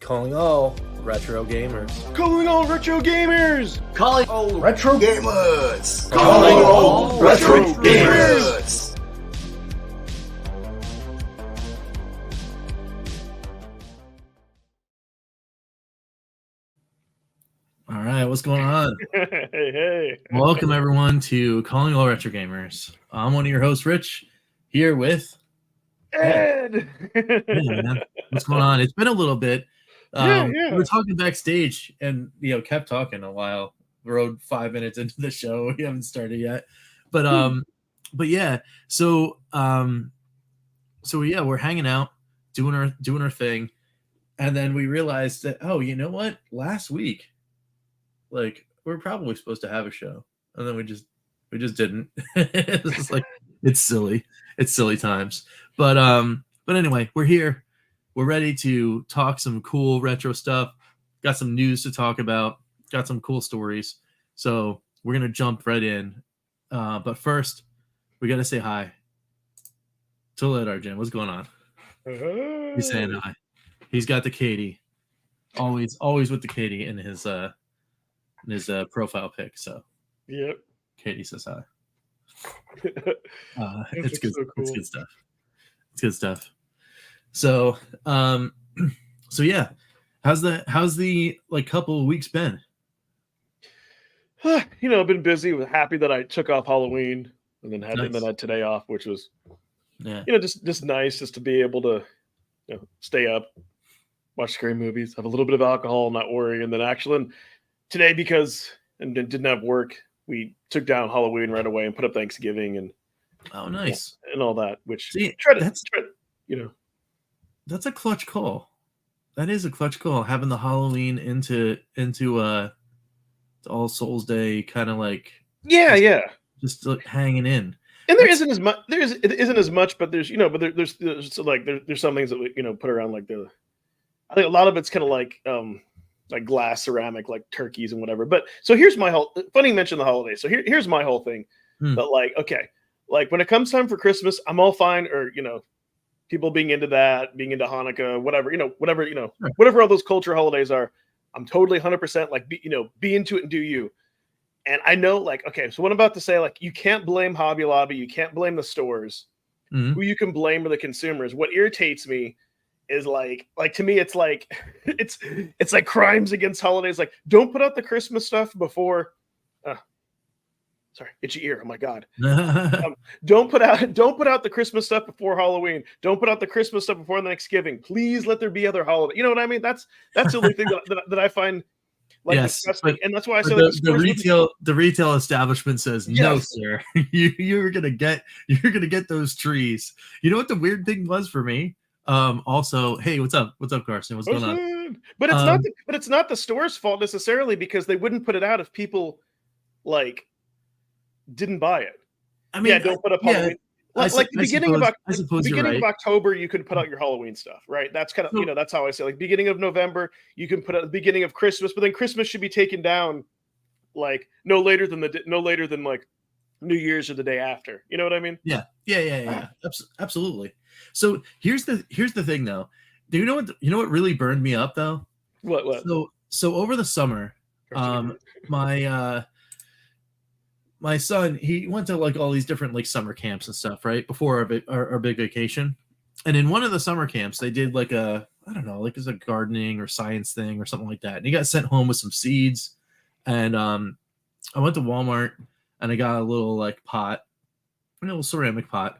Calling all retro gamers. Calling all retro gamers! Calling all retro gamers! Calling all retro gamers! All right, what's going on? Hey. Welcome everyone to Calling All Retro Gamers. I'm one of your hosts, Rich, here with Ed! Hey, man. What's going on? It's been a little bit. Yeah. We were talking backstage and kept talking a while. We rode 5 minutes into the show. We haven't started yet. But yeah. So we're hanging out, doing our thing, and then we realized that, oh, you know what? Last week, we're probably supposed to have a show, and then we just didn't. It's like it's silly times. But anyway, we're here. We're ready to talk some cool retro stuff. Got some news to talk about. Got some cool stories. So we're gonna jump right in. But first, we gotta say hi to Arjun. What's going on? He's saying hi. He's got the Katie. Always with the Katie in his profile pic. So Yep. Katie says hi. It's good. So cool. It's good stuff. It's good stuff. So yeah, how's the couple of weeks been? I've been busy. Happy that I took off Halloween and then had today off, which was just nice just to be able to stay up, watch scary movies, have a little bit of alcohol, not worry, and then actually today because didn't have work, we took down Halloween right away and put up Thanksgiving and nice and all that. Which that's a clutch call. That is a clutch call. Having the Halloween into All Souls Day, kind of like just hanging in. And it isn't as much, but there's there's some things that we put around I think a lot of it's kind of like glass ceramic, like turkeys and whatever. But so here's my whole funny you mentioned the holidays. So here's my whole thing. But when it comes time for Christmas, I'm all fine, or people being into that, being into Hanukkah, whatever all those culture holidays are, I'm totally 100% be into it and do you. And I know so what I'm about to say, you can't blame Hobby Lobby, you can't blame the stores. Mm-hmm. Who you can blame are the consumers. What irritates me is to me it's it's like crimes against holidays. Don't put out the Christmas stuff before sorry, itchy ear. Oh my God. Don't put out the Christmas stuff before Halloween. Don't put out the Christmas stuff before Thanksgiving. Please let there be other holidays. You know what I mean? That's the only thing that I find disgusting. And that's why I say the retail establishment says, no, sir, you're gonna get those trees. You know what the weird thing was for me? Also, hey, what's up, Carson? What's going on? But it's not the store's fault necessarily, because they wouldn't put it out if people didn't buy it. I mean, don't put up Halloween. The beginning of October, you could put out your Halloween stuff, right? That's kind of that's how I say. Beginning of November, you can put out the beginning of Christmas, but then Christmas should be taken down no later than New Year's or the day after. You know what I mean? Yeah. Absolutely. So here's the thing, though. Do you know what really burned me up though? What? So over the summer, my son, he went to all these different summer camps and stuff, right? Before our big vacation. And in one of the summer camps, they did it's a gardening or science thing or something like that. And he got sent home with some seeds. And I went to Walmart and I got a little pot, a little ceramic pot.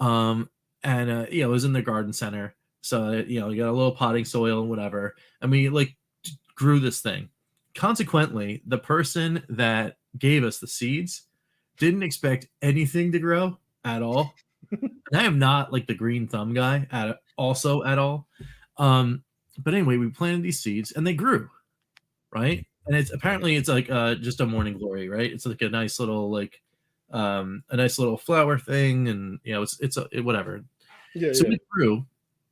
It was in the garden center. So, you got a little potting soil and whatever. And we grew this thing. Consequently, the person that gave us the seeds didn't expect anything to grow at all. And I am not the green thumb guy at all. But anyway, we planted these seeds and they grew, right? And it's just a morning glory, right? It's a nice little a nice little flower thing, and it's whatever. So it grew,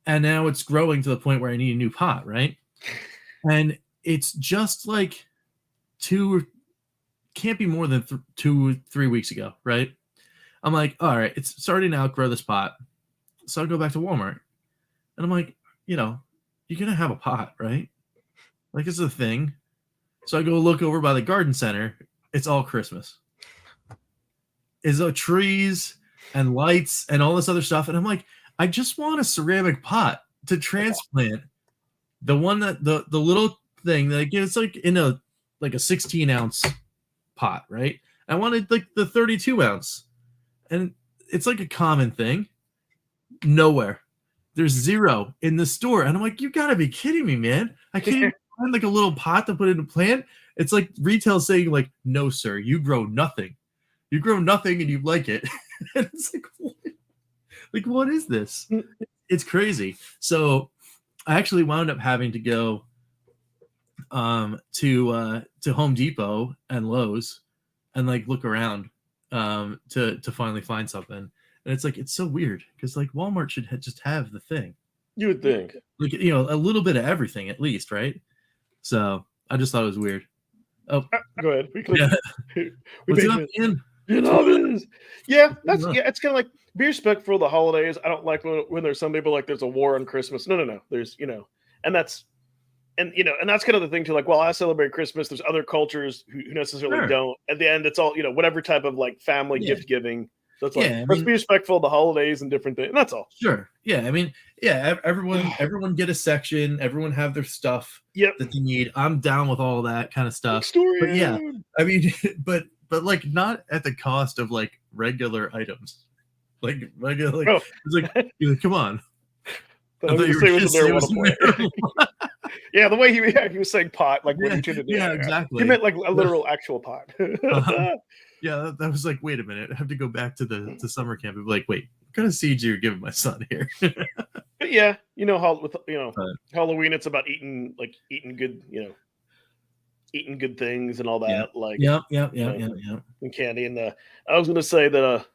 and now it's growing to the point where I need a new pot, right? And it's just can't be more than 2-3 weeks ago, right? I'm all right, it's starting to outgrow this pot. So I go back to Walmart and I'm you're gonna have a pot, right? Like it's a thing. So I go look over by the garden center. It's all Christmas. It's trees and lights and all this other stuff. And I'm like, I just want a ceramic pot to transplant. The one that the little thing that it's like in a 16-ounce pot, right? I wanted like the 32-ounce, and it's like a common thing. Nowhere. There's zero in the store, and I'm like, you gotta be kidding me, man! I can't even find like a little pot to put in a plant. It's like retail saying like, no, sir, you grow nothing. You grow nothing, and you like it. And it's like, what? Like, what is this? It's crazy. So I actually wound up having to go to Home Depot and Lowe's and like look around to finally find something. And it's like, it's so weird because like Walmart should just have the thing. You would think, like, you know, a little bit of everything at least, right? So I just thought it was weird. Oh, go ahead. What's up, Ian? Yeah, it's kind of like be respectful of the holidays. I don't like when there's some people like there's a war on Christmas. No. There's, and that's kind of the thing too. Like, while I celebrate Christmas, there's other cultures who necessarily don't. At the end, it's all, whatever type of like family gift giving. So it's like, let's be respectful of the holidays and different things. And that's all. Sure. Yeah. I mean, yeah, everyone get a section. Everyone have their stuff that they need. I'm down with all that kind of stuff. But yeah, I mean, but like not at the cost of like regular items. Like regular, like, it's like, come on. I thought you were just there one point. Yeah, the way he was saying pot, like when you tuned it in. Yeah, exactly. He meant like a literal actual pot. Yeah, that was like, wait a minute, I have to go back to the summer camp and be like, wait, what kind of seeds you're giving my son here? But yeah, Halloween, it's about eating good, eating good things and all that. And candy. And I was gonna say that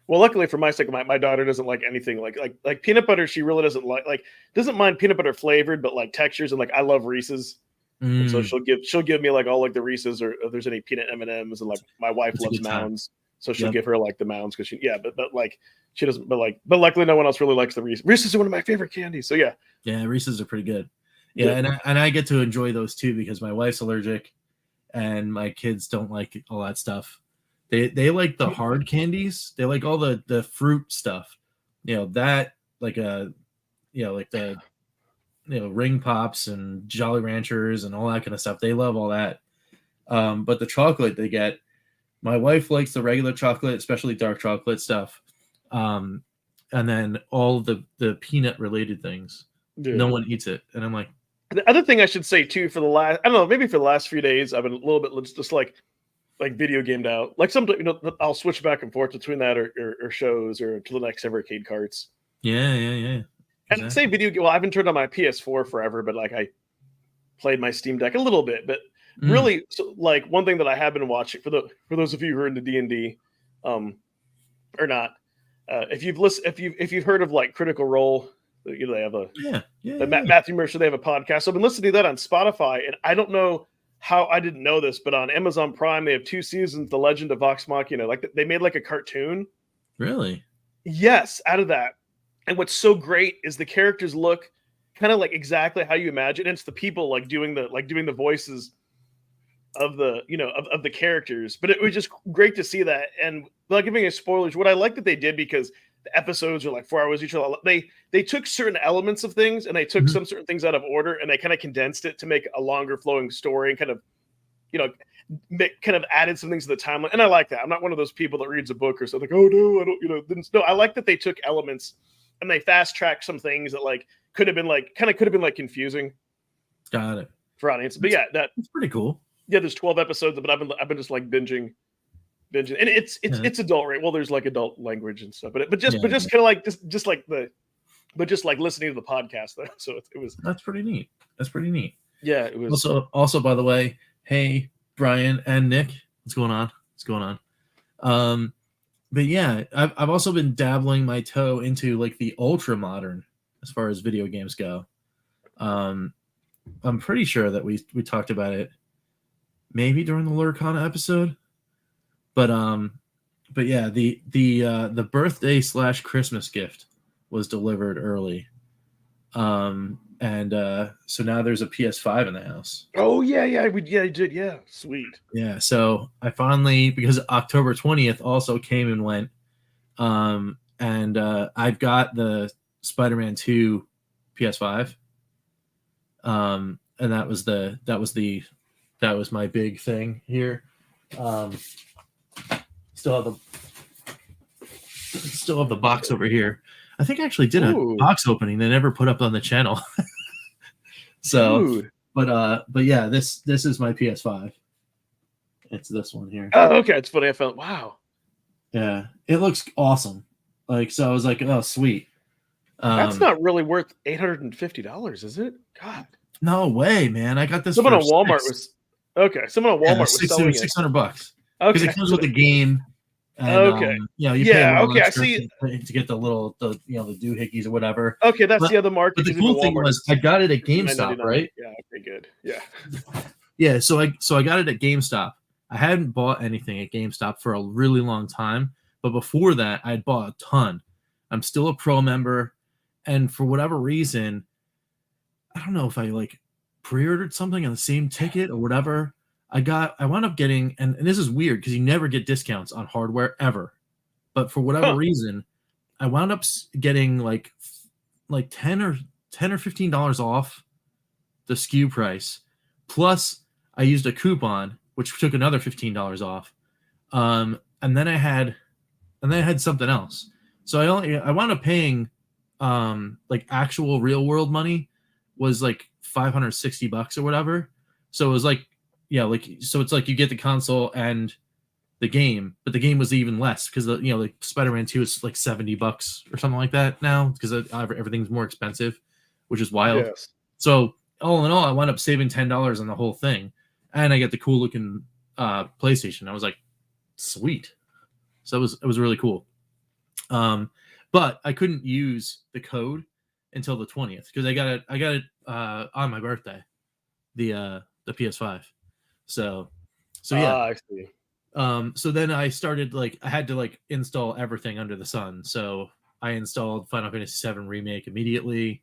well, luckily for my sake, my daughter doesn't like anything like peanut butter. She really doesn't doesn't mind peanut butter flavored, but like textures, and like I love Reese's. And so she'll give me like all like the Reese's, or if there's any peanut M&Ms, and like my wife loves Mounds, so she'll give her like the Mounds because but like she doesn't, but luckily no one else really likes the Reese's. Reese's are one of my favorite candies, so yeah. Reese's are pretty good. And I get to enjoy those too because my wife's allergic and my kids don't like all that stuff. They like the hard candies. They like all the fruit stuff. That like the Ring Pops and Jolly Ranchers and all that kind of stuff. They love all that. But the chocolate they get, my wife likes the regular chocolate, especially dark chocolate stuff. And then all the peanut related things. Yeah. No one eats it. And I'm like, the other thing I should say too, for the last few days, I've been a little bit just like video gamed out. Like sometimes, I'll switch back and forth between that or shows or to the next Evercade carts. Yeah. Exactly. And say video game. Well, I haven't turned on my PS4 forever, but like I played my Steam Deck a little bit. But really, so, like one thing that I have been watching for those of you who are into D&D, or not, if you've heard of like Critical Role, they have Matthew Mercer. They have a podcast. So I've been listening to that on Spotify, and I don't know how I didn't know this, but on Amazon Prime they have 2 seasons, The Legend of Vox Machina. Like they made like a cartoon. Really? Yes, out of that. And what's so great is the characters look kind of like exactly how you imagine. It's the people like doing the voices of the of the characters. But it was just great to see that. And without giving any spoilers, what I like that they did, because the episodes are like 4 hours each. They took certain elements of things and they took some certain things out of order and they kind of condensed it to make a longer flowing story and kind of added some things to the timeline. And I like that. I'm not one of those people that reads a book or something like, oh no, I don't, no, I like that they took elements and they fast tracked some things that like could have been like confusing. Got it. For audience. But yeah, that's pretty cool. Yeah, there's 12 episodes, but I've been just like binging. And it's adult, right? Well, there's like adult language and stuff, but just kind of like just like listening to the podcast though. So it was. That's pretty neat. Yeah, it was. Also, by the way, hey Brian and Nick, what's going on? But yeah, I've also been dabbling my toe into like the ultra modern as far as video games go. I'm pretty sure that we talked about it maybe during the Lurkana episode. But yeah, the birthday / Christmas gift was delivered early. And so now there's a PS5 in the house. Oh yeah, you did, yeah, sweet. Yeah, so I finally, because October 20th also came and went, and I've got the Spider-Man 2 PS5, and that was my big thing here. Still have the box over here. I think I actually did a box opening they never put up on the channel. So, Dude. but yeah, this is my PS5. It's this one here. Oh, okay. It's funny. I felt, wow. Yeah, it looks awesome. Like, so I was like, oh, sweet. That's not really worth $850, is it? God. No way, man. I got this. Someone on Walmart was Someone on Walmart was selling it. $600 because Okay. it comes with the game. And, okay. You pay a little extra to get the doohickeys or whatever. Okay, that's the other market. But the cool thing was, I got it at GameStop, right? Yeah. Okay. Good. Yeah. Yeah. So I got it at GameStop. I hadn't bought anything at GameStop for a really long time, but before that, I had bought a ton. I'm still a pro member, and for whatever reason, I don't know if I pre-ordered something on the same ticket or whatever. I wound up getting, and this is weird because you never get discounts on hardware ever, but for whatever reason, I wound up getting like $10 or $15 off the SKU price. Plus, I used a coupon which took another $15 off, and then I had something else. So I wound up paying actual real world money was like $560 or whatever. So it was so it's like you get the console and the game, but the game was even less because Spider-Man 2 is like $70 or something like that now because everything's more expensive, which is wild. Yes. So all in all, I wound up saving $10 on the whole thing, and I get the cool looking PlayStation. I was like, sweet. So it was really cool. But I couldn't use the code until the 20th because I got it on my birthday, the PS5. So yeah. I see. So then I started I had to install everything under the sun. So I installed Final Fantasy VII Remake immediately.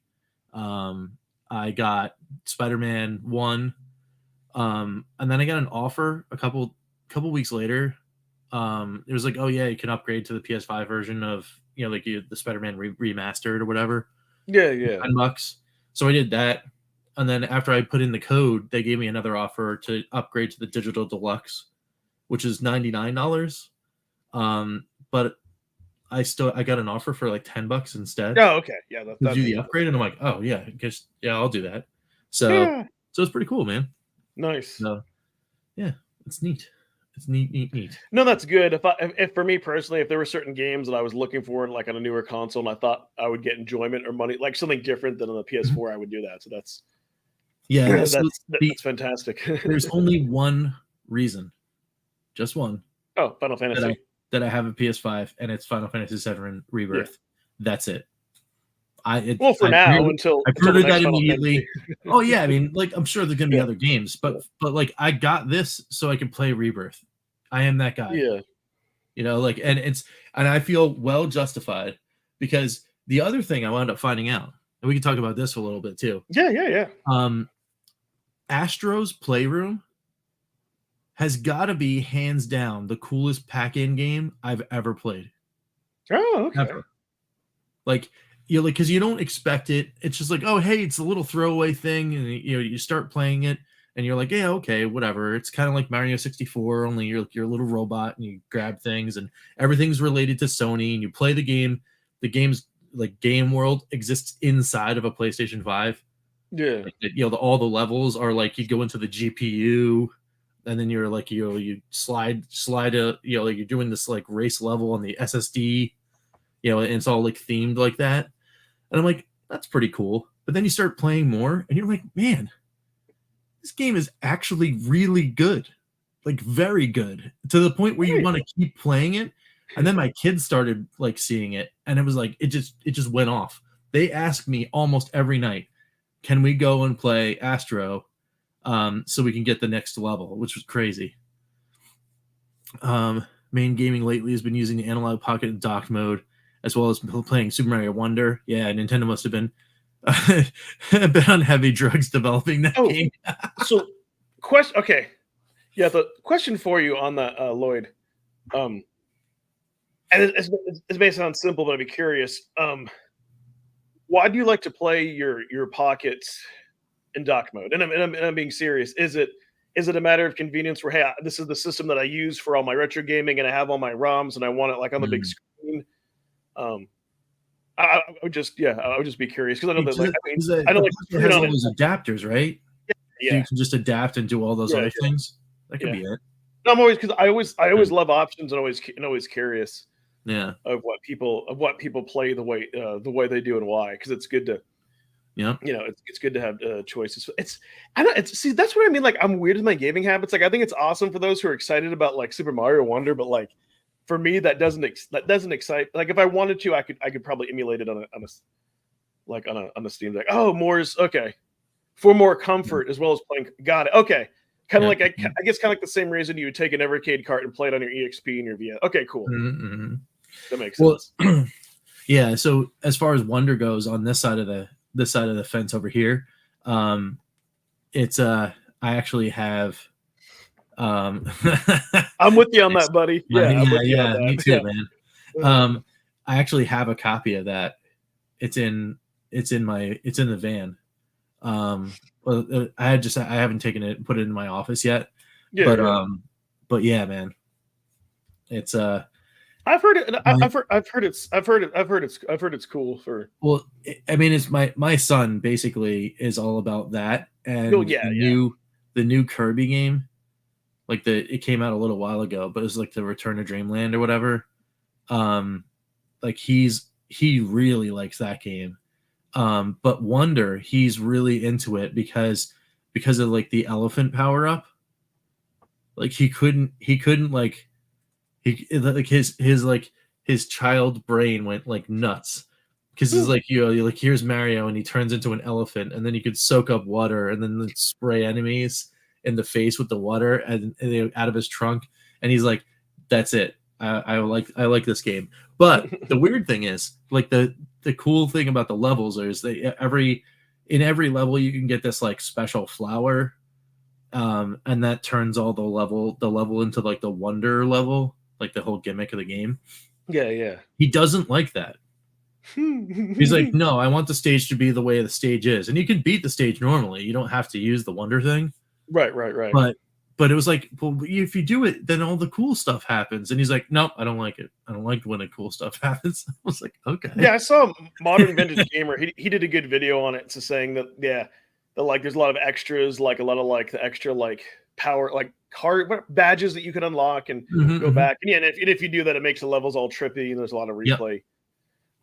I got Spider-Man 1. And then I got an offer a couple weeks later. It was like, oh yeah, you can upgrade to the PS5 version of the Spider-Man remastered or whatever. Yeah. $10. So I did that. And then after I put in the code, they gave me another offer to upgrade to the Digital Deluxe, which is $99. But I got an offer for like $10 instead. Oh, okay. Yeah, to do the upgrade, and I'm like, oh yeah, I'll do that. So it's pretty cool, man. Nice. So yeah, it's neat. It's neat. No, that's good. If for me personally, if there were certain games that I was looking for on a newer console, and I thought I would get enjoyment or money, like something different than on the PS4, I would do that. So that's that's fantastic. There's only one reason, just one. Oh, Final Fantasy. That I have a PS5, and it's Final Fantasy VII Rebirth. Yeah. That's it. Until I pre-ordered that immediately. Oh yeah, I mean, I'm sure there's gonna be other games, but I got this so I can play Rebirth. I am that guy. Yeah. And I feel well justified because the other thing I wound up finding out, and we can talk about this a little bit too. Yeah. Astro's Playroom has got to be hands down the coolest pack-in game I've ever played. Oh, okay. Ever. Because you don't expect it. It's just like, oh, hey, it's a little throwaway thing, and you start playing it, and you're like, yeah, okay, whatever. It's kind of like Mario 64, only you're a little robot, and you grab things, and everything's related to Sony, and you play the game. The game's game world exists inside of a PlayStation 5. Yeah. All the levels are you go into the GPU, and then you're you slide you're doing this race level on the SSD, and it's all themed like that. And I'm like, that's pretty cool. But then you start playing more, and you're like, man, this game is actually really good, very good, to the point where you want to keep playing it. And then my kids started seeing it, and it was it just went off. They ask me almost every night, can we go and play Astro so we can get the next level, which was crazy. Main gaming lately has been using the Analog Pocket and dock mode, as well as playing Super Mario Wonder. Yeah, Nintendo must have been I've been on heavy drugs developing that game. So question. Okay, yeah. The question for you on that, Lloyd. And it may sound simple, but I'd be curious. Why do you like to play your pockets in dock mode? And I'm being serious. Is it a matter of convenience where, hey, this is the system that I use for all my retro gaming, and I have all my ROMs, and I want it like on the big screen? I would just be curious because I know that, like, I know, like, it has all those adapters, right? Yeah. So you can just adapt and do all those other things. That could be it. No, I'm always, because I always love options, and always curious. Yeah. Of what people play the way they do and why, because it's good to. Yeah. It's good to have choices. See, that's what I mean. Like, I'm weird with my gaming habits. Like, I think it's awesome for those who are excited about, like, Super Mario Wonder, but, like, for me, that doesn't excite. Like, if I wanted to, I could probably emulate it on a Steam Deck. Oh, Moore's okay for more comfort as well as playing. Got it. Okay, kind of like I guess kind of like the same reason you would take an Evercade cart and play it on your EXP and your VS. Okay, cool. Mm-hmm. That makes sense. Yeah. So as far as Wonder goes, on this side of the fence over here, it's I actually have. I'm with you on that, buddy. Yeah, me too, man. I actually have a copy of that. It's in the van. Well, I haven't taken it and put it in my office yet. Yeah, but yeah, man, it's I've heard it. I've heard it's cool for. Well, I mean, it's my son basically is all about that, and the new Kirby game. Like it came out a little while ago, but it was like the Return to Dreamland or whatever. Like he really likes that game. But Wonder, he's really into it because of like the elephant power up. Like he couldn't like his child brain went like nuts because it's like, like here's Mario and he turns into an elephant and then he could soak up water and then spray enemies in the face with the water and out of his trunk, and he's like, that's it. I like this game. But the weird thing is, like, the cool thing about the levels is in every level you can get this like special flower, and that turns all the level into like the wonder level, like the whole gimmick of the game. Yeah. He doesn't like that. He's like, no, I want the stage to be the way the stage is, and you can beat the stage normally. You don't have to use the wonder thing. Right. But it was like, well, if you do it, then all the cool stuff happens. And he's like, nope, I don't like it. I don't like when the cool stuff happens. I was like, okay. Yeah, I saw Modern Vintage Gamer. He did a good video on it, saying that that like there's a lot of extras, like a lot of like the extra like power, like card badges that you can unlock and go back. And and if you do that, it makes the levels all trippy and there's a lot of replay,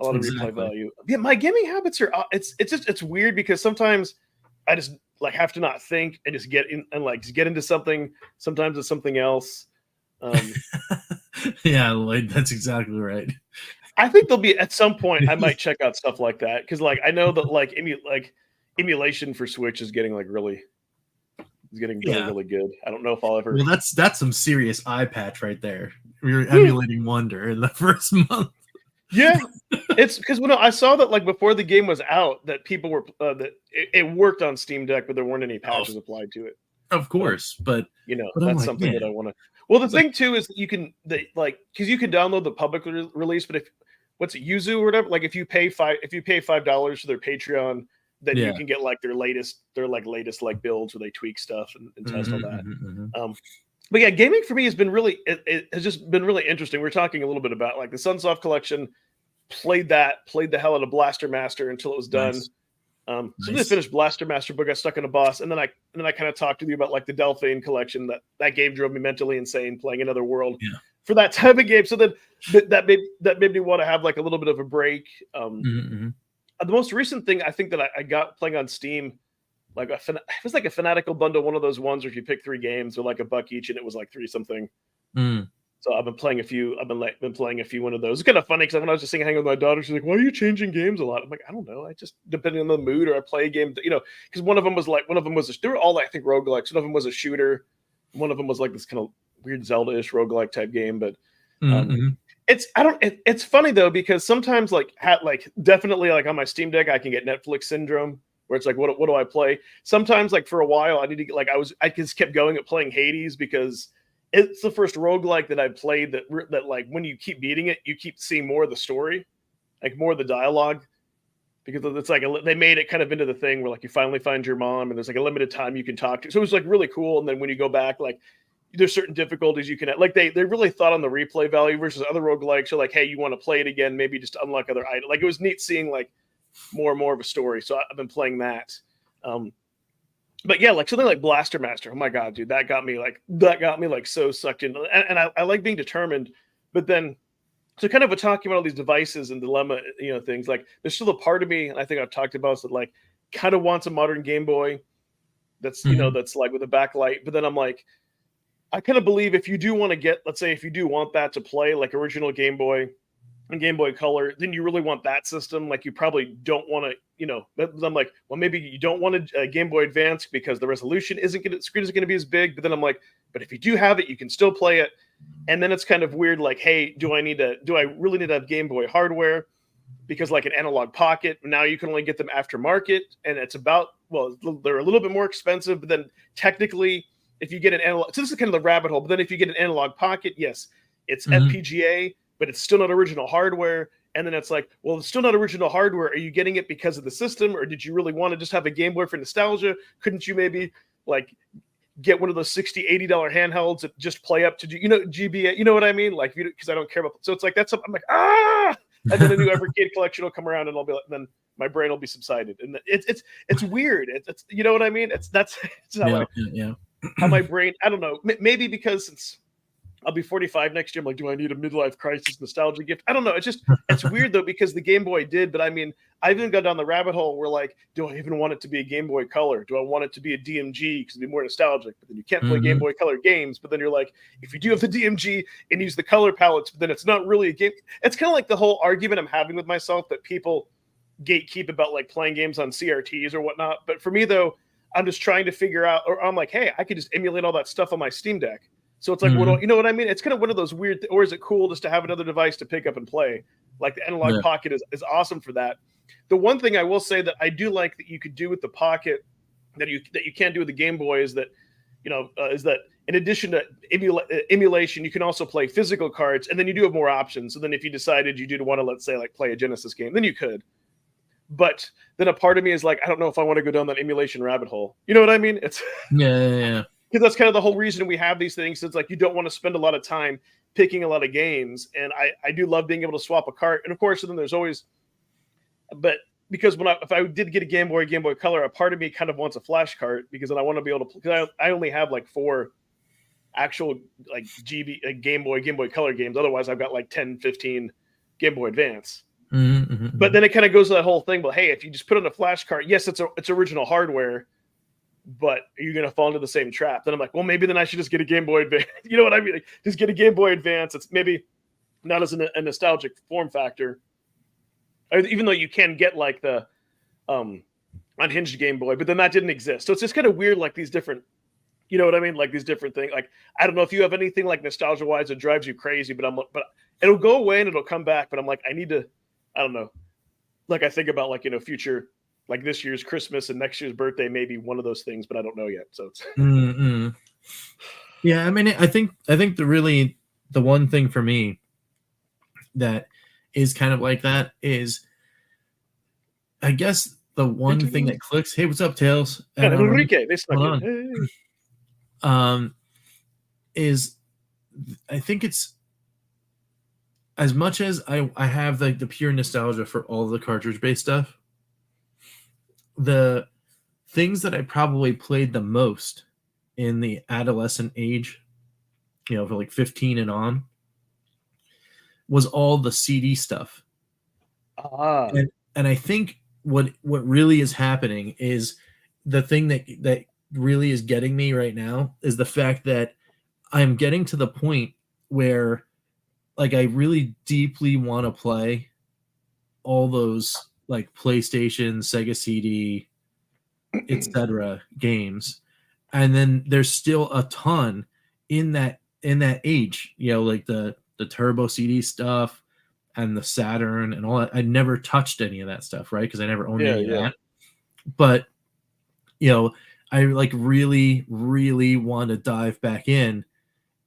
replay value. Yeah, my gaming habits are it's weird because sometimes I just like have to not think and just get in and like just get into something. Sometimes it's something else. Yeah, like that's exactly right. I think there'll be at some point I might check out stuff like that because like I know that like emulation for Switch is getting like really really good. I don't know if I'll ever. Well, that's some serious eye patch right there. You're emulating Wonder in the first month. Yeah, it's because I saw that like before the game was out that people were that it worked on Steam Deck, but there weren't any patches applied to it. Of course, but that's something that I want to. Well, the thing too is that you can because you can download the public release, but if what's it Yuzu or whatever, like if you pay $5 to their Patreon, then you can get like their latest like builds where they tweak stuff and test all that. But yeah, gaming for me has been really it has just been really interesting. We're talking a little bit about like the Sunsoft collection. Played the hell out of Blaster Master until it was done. Nice. So I finished Blaster Master, but got stuck in a boss, and then I kind of talked to you about like the Delphine collection. That game drove me mentally insane playing Another World for that type of game. So then that made me want to have like a little bit of a break. The most recent thing I think that I got playing on Steam, like it was like a Fanatical bundle, one of those ones where if you pick 3 games, they're like $1 each, and it was like 3 something. So I've been playing a few. Been playing a few one of those. It's kind of funny because when I was just hanging with my daughter, she's like, "Why are you changing games a lot?" I'm like, "I don't know. I just depending on the mood, or I play a game, because one of them was they were all I think roguelikes. One of them was a shooter. One of them was like this kind of weird Zelda-ish roguelike type game. But It's funny though, because sometimes like definitely like on my Steam Deck I can get Netflix syndrome where it's like what do I play? Sometimes like for a while I need to get like I just kept going at playing Hades because it's the first roguelike that I played that like when you keep beating it you keep seeing more of the story, like more of the dialogue, because it's like they made it kind of into the thing where like you finally find your mom and there's like a limited time you can talk to. So it was like really cool. And then when you go back, like there's certain difficulties you can like they really thought on the replay value versus other roguelikes. So like, hey, you want to play it again, maybe just unlock other items. Like it was neat seeing like more and more of a story. So I've been playing that. But yeah, like something like Blaster Master. Oh my god, dude, that got me like so sucked in. And I like being determined, but then so kind of talking about all these devices and dilemma, things like there's still a part of me, and I think I've talked about that like kind of wants a modern Game Boy that's that's like with a backlight, but then I'm like, I kind of believe if you do want to get, let's say if you do want that to play like original Game Boy and Game Boy Color, then you really want that system. Like you probably don't want to, I'm like, well, maybe you don't want a Game Boy Advance because the resolution screen isn't going to be as big. But then I'm like, but if you do have it, you can still play it. And then it's kind of weird, like, hey, do I really need to have Game Boy hardware? Because like an analog pocket, now you can only get them aftermarket, and it's they're a little bit more expensive, but then technically, if you get an analog, so this is kind of the rabbit hole, but then if you get an analog pocket, yes, it's FPGA, but it's still not original hardware. And then it's like, well, it's still not original hardware. Are you getting it because of the system, or did you really want to just have a Game Boy for nostalgia? Couldn't you maybe like get one of those $60-$80 handhelds that just play up to GBA? You know what I mean? Like, because I don't care about. So it's like that's something I'm like, and then a new Evercade collection will come around, and I'll be like, then my brain will be subsided, and it's weird. It's you know what I mean? That's how how my brain. I don't know. Maybe because since I'll be 45 next year, I'm like, do I need a midlife crisis nostalgia gift? I don't know. It's weird though, because the Game Boy did, but I mean, I even got down the rabbit hole where like, do I even want it to be a Game Boy Color? Do I want it to be a DMG because it'd be more nostalgic? But then you can't play Game Boy Color games. But then you're like, if you do have the DMG and use the color palettes, then it's not really a game. It's kind of like the whole argument I'm having with myself that people gatekeep about like playing games on CRTs or whatnot. But for me though, I'm just trying to figure out, or I'm like, hey, I could just emulate all that stuff on my Steam Deck. So it's like, you know what I mean? It's kind of one of those weird, or is it cool just to have another device to pick up and play? Like the analog pocket is awesome for that. The one thing I will say that I do like that you could do with the pocket that you can't do with the Game Boy is that, is that in addition to emulation, you can also play physical cards, and then you do have more options. So then if you decided you did want to, let's say, like play a Genesis game, then you could. But then a part of me is like, I don't know if I want to go down that emulation rabbit hole. You know what I mean? It's yeah. Because that's kind of the whole reason we have these things. It's like you don't want to spend a lot of time picking a lot of games. And I do love being able to swap a cart. And of course, then there's always, but because if I did get a Game Boy Color, a part of me kind of wants a flash cart because then I want to be able to, because I only have like 4 actual like Game Boy Color games. Otherwise, I've got like 10, 15 Game Boy Advance. But then it kind of goes to that whole thing. Well, hey, if you just put on a flash cart, yes, it's original hardware, but are you going to fall into the same trap? Then I'm like, well, maybe then I should just get a Game Boy Advance. You know what I mean? Like, just get a Game Boy Advance. It's maybe not as a nostalgic form factor, even though you can get like the unhinged Game Boy, but then that didn't exist. So it's just kind of weird, like these different, you know what I mean? Like these different things. Like, I don't know if you have anything like nostalgia wise that drives you crazy, but it'll go away and it'll come back. But I'm like, I don't know. Like I think about like, future, like this year's Christmas and next year's birthday, maybe one of those things, but I don't know yet. So it's yeah. I mean, I think the one thing for me that is kind of like that is, I guess the one thing that clicks. Hey, what's up, Tails? Enrique, they snuck in. Is I think it's as much as I have like the pure nostalgia for all the cartridge based stuff. The things that I probably played the most in the adolescent age, for like 15 and on, was all the CD stuff. And I think what really is happening is the thing that really is getting me right now is the fact that I'm getting to the point where like I really deeply want to play all those like PlayStation, Sega CD, etc. games, and then there's still a ton in that age, like the the Turbo CD stuff and the Saturn and all that. I never touched any of that stuff, right? Because I never owned any of that. But I like really, really want to dive back in,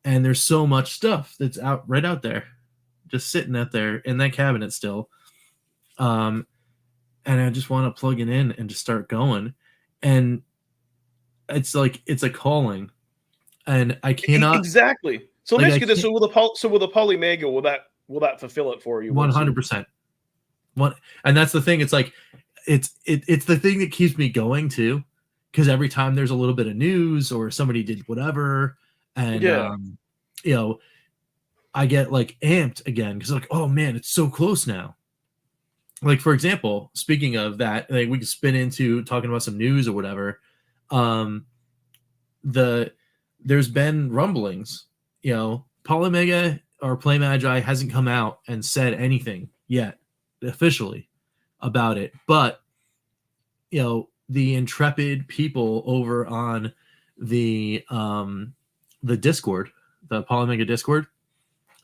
and there's so much stuff that's right out there, just sitting out there in that cabinet still. And I just want to plug it in and just start going. And it's like it's a calling, and I cannot exactly. So let me ask you this: so with a Polymega, will that fulfill it for you? 100%. And that's the thing. It's like it's the thing that keeps me going too, because every time there's a little bit of news or somebody did whatever, and I get like amped again because like, oh man, it's so close now. Like, for example, speaking of that, like we can spin into talking about some news or whatever. There's been rumblings, Polymega or Play Magi hasn't come out and said anything yet officially about it, but the intrepid people over on the Discord, the Polymega Discord,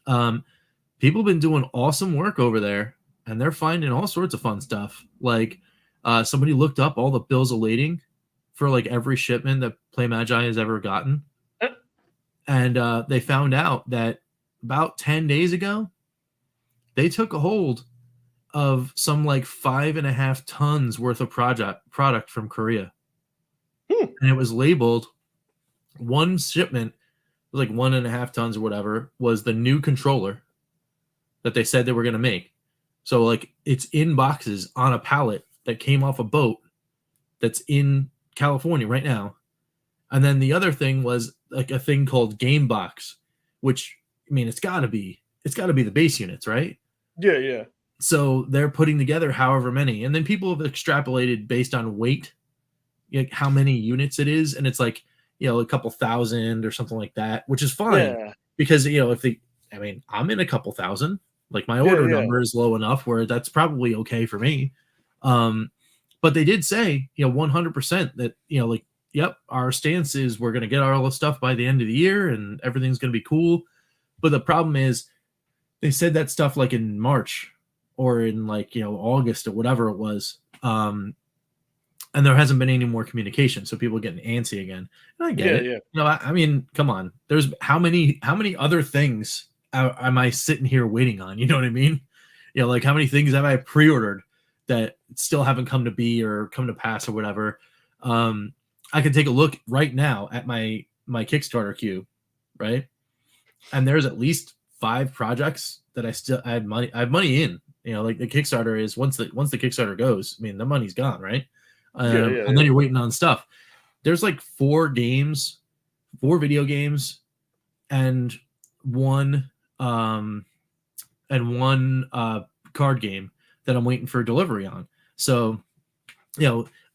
people have been doing awesome work over there, and they're finding all sorts of fun stuff. Like somebody looked up all the bills of lading for like every shipment that Play Magi has ever gotten, and they found out that about 10 days ago they took a hold of some like 5.5 tons worth of product from Korea. And it was labeled, one shipment was like 1.5 tons or whatever, was the new controller that they said they were going to make. So like it's in boxes on a pallet that came off a boat that's in California right now. And then the other thing was like a thing called Game Box, which, I mean, it's got to be the base units, right? Yeah. So they're putting together however many, and then people have extrapolated based on weight, like how many units it is, and it's like a couple thousand or something like that, which is fine because I'm in a couple thousand. Like my order number is low enough where that's probably okay for me. But they did say 100% that like, yep, our stance is we're gonna get all the stuff by the end of the year and everything's gonna be cool. But the problem is they said that stuff like in March or in like August or whatever it was, and there hasn't been any more communication, so people are getting antsy again. And I get it. I mean, come on, there's how many other things am I sitting here waiting on? You know what I mean? Like how many things have I pre-ordered that still haven't come to be or come to pass or whatever? I can take a look right now at my Kickstarter queue, right? And there's at least 5 projects that I have money in. Like the Kickstarter is once the Kickstarter goes, I mean, the money's gone, right? And then you're waiting on stuff. There's like 4 video games, and one card game that I'm waiting for delivery on. So,